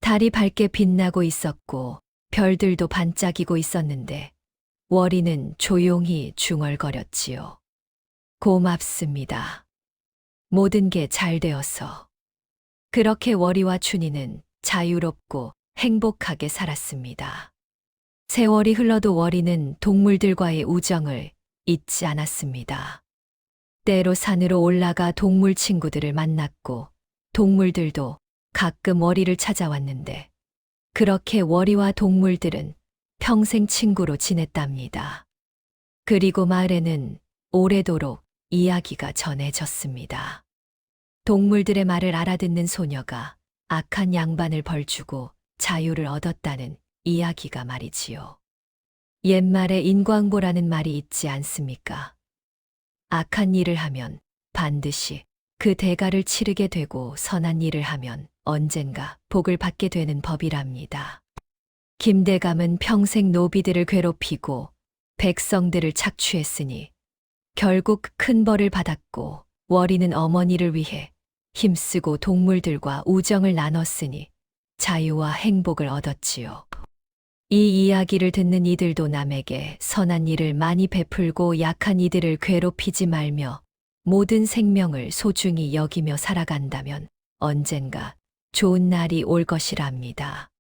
달이 밝게 빛나고 있었고 별들도 반짝이고 있었는데 월이는 조용히 중얼거렸지요. 고맙습니다. 모든 게 잘 되어서. 그렇게 월이와 춘희는 자유롭고 행복하게 살았습니다. 세월이 흘러도 월이는 동물들과의 우정을 잊지 않았습니다. 때로 산으로 올라가 동물 친구들을 만났고 동물들도 가끔 월이를 찾아왔는데 그렇게 월이와 동물들은 평생 친구로 지냈답니다. 그리고 마을에는 오래도록 이야기가 전해졌습니다. 동물들의 말을 알아듣는 소녀가 악한 양반을 벌주고 자유를 얻었다는 이야기가 말이지요. 옛말에 인광보라는 말이 있지 않습니까? 악한 일을 하면 반드시 그 대가를 치르게 되고 선한 일을 하면 언젠가 복을 받게 되는 법이랍니다. 김대감은 평생 노비들을 괴롭히고 백성들을 착취했으니 결국 큰 벌을 받았고 월이는 어머니를 위해 힘쓰고 동물들과 우정을 나눴으니 자유와 행복을 얻었지요. 이 이야기를 듣는 이들도 남에게 선한 일을 많이 베풀고 약한 이들을 괴롭히지 말며 모든 생명을 소중히 여기며 살아간다면 언젠가 좋은 날이 올 것이랍니다.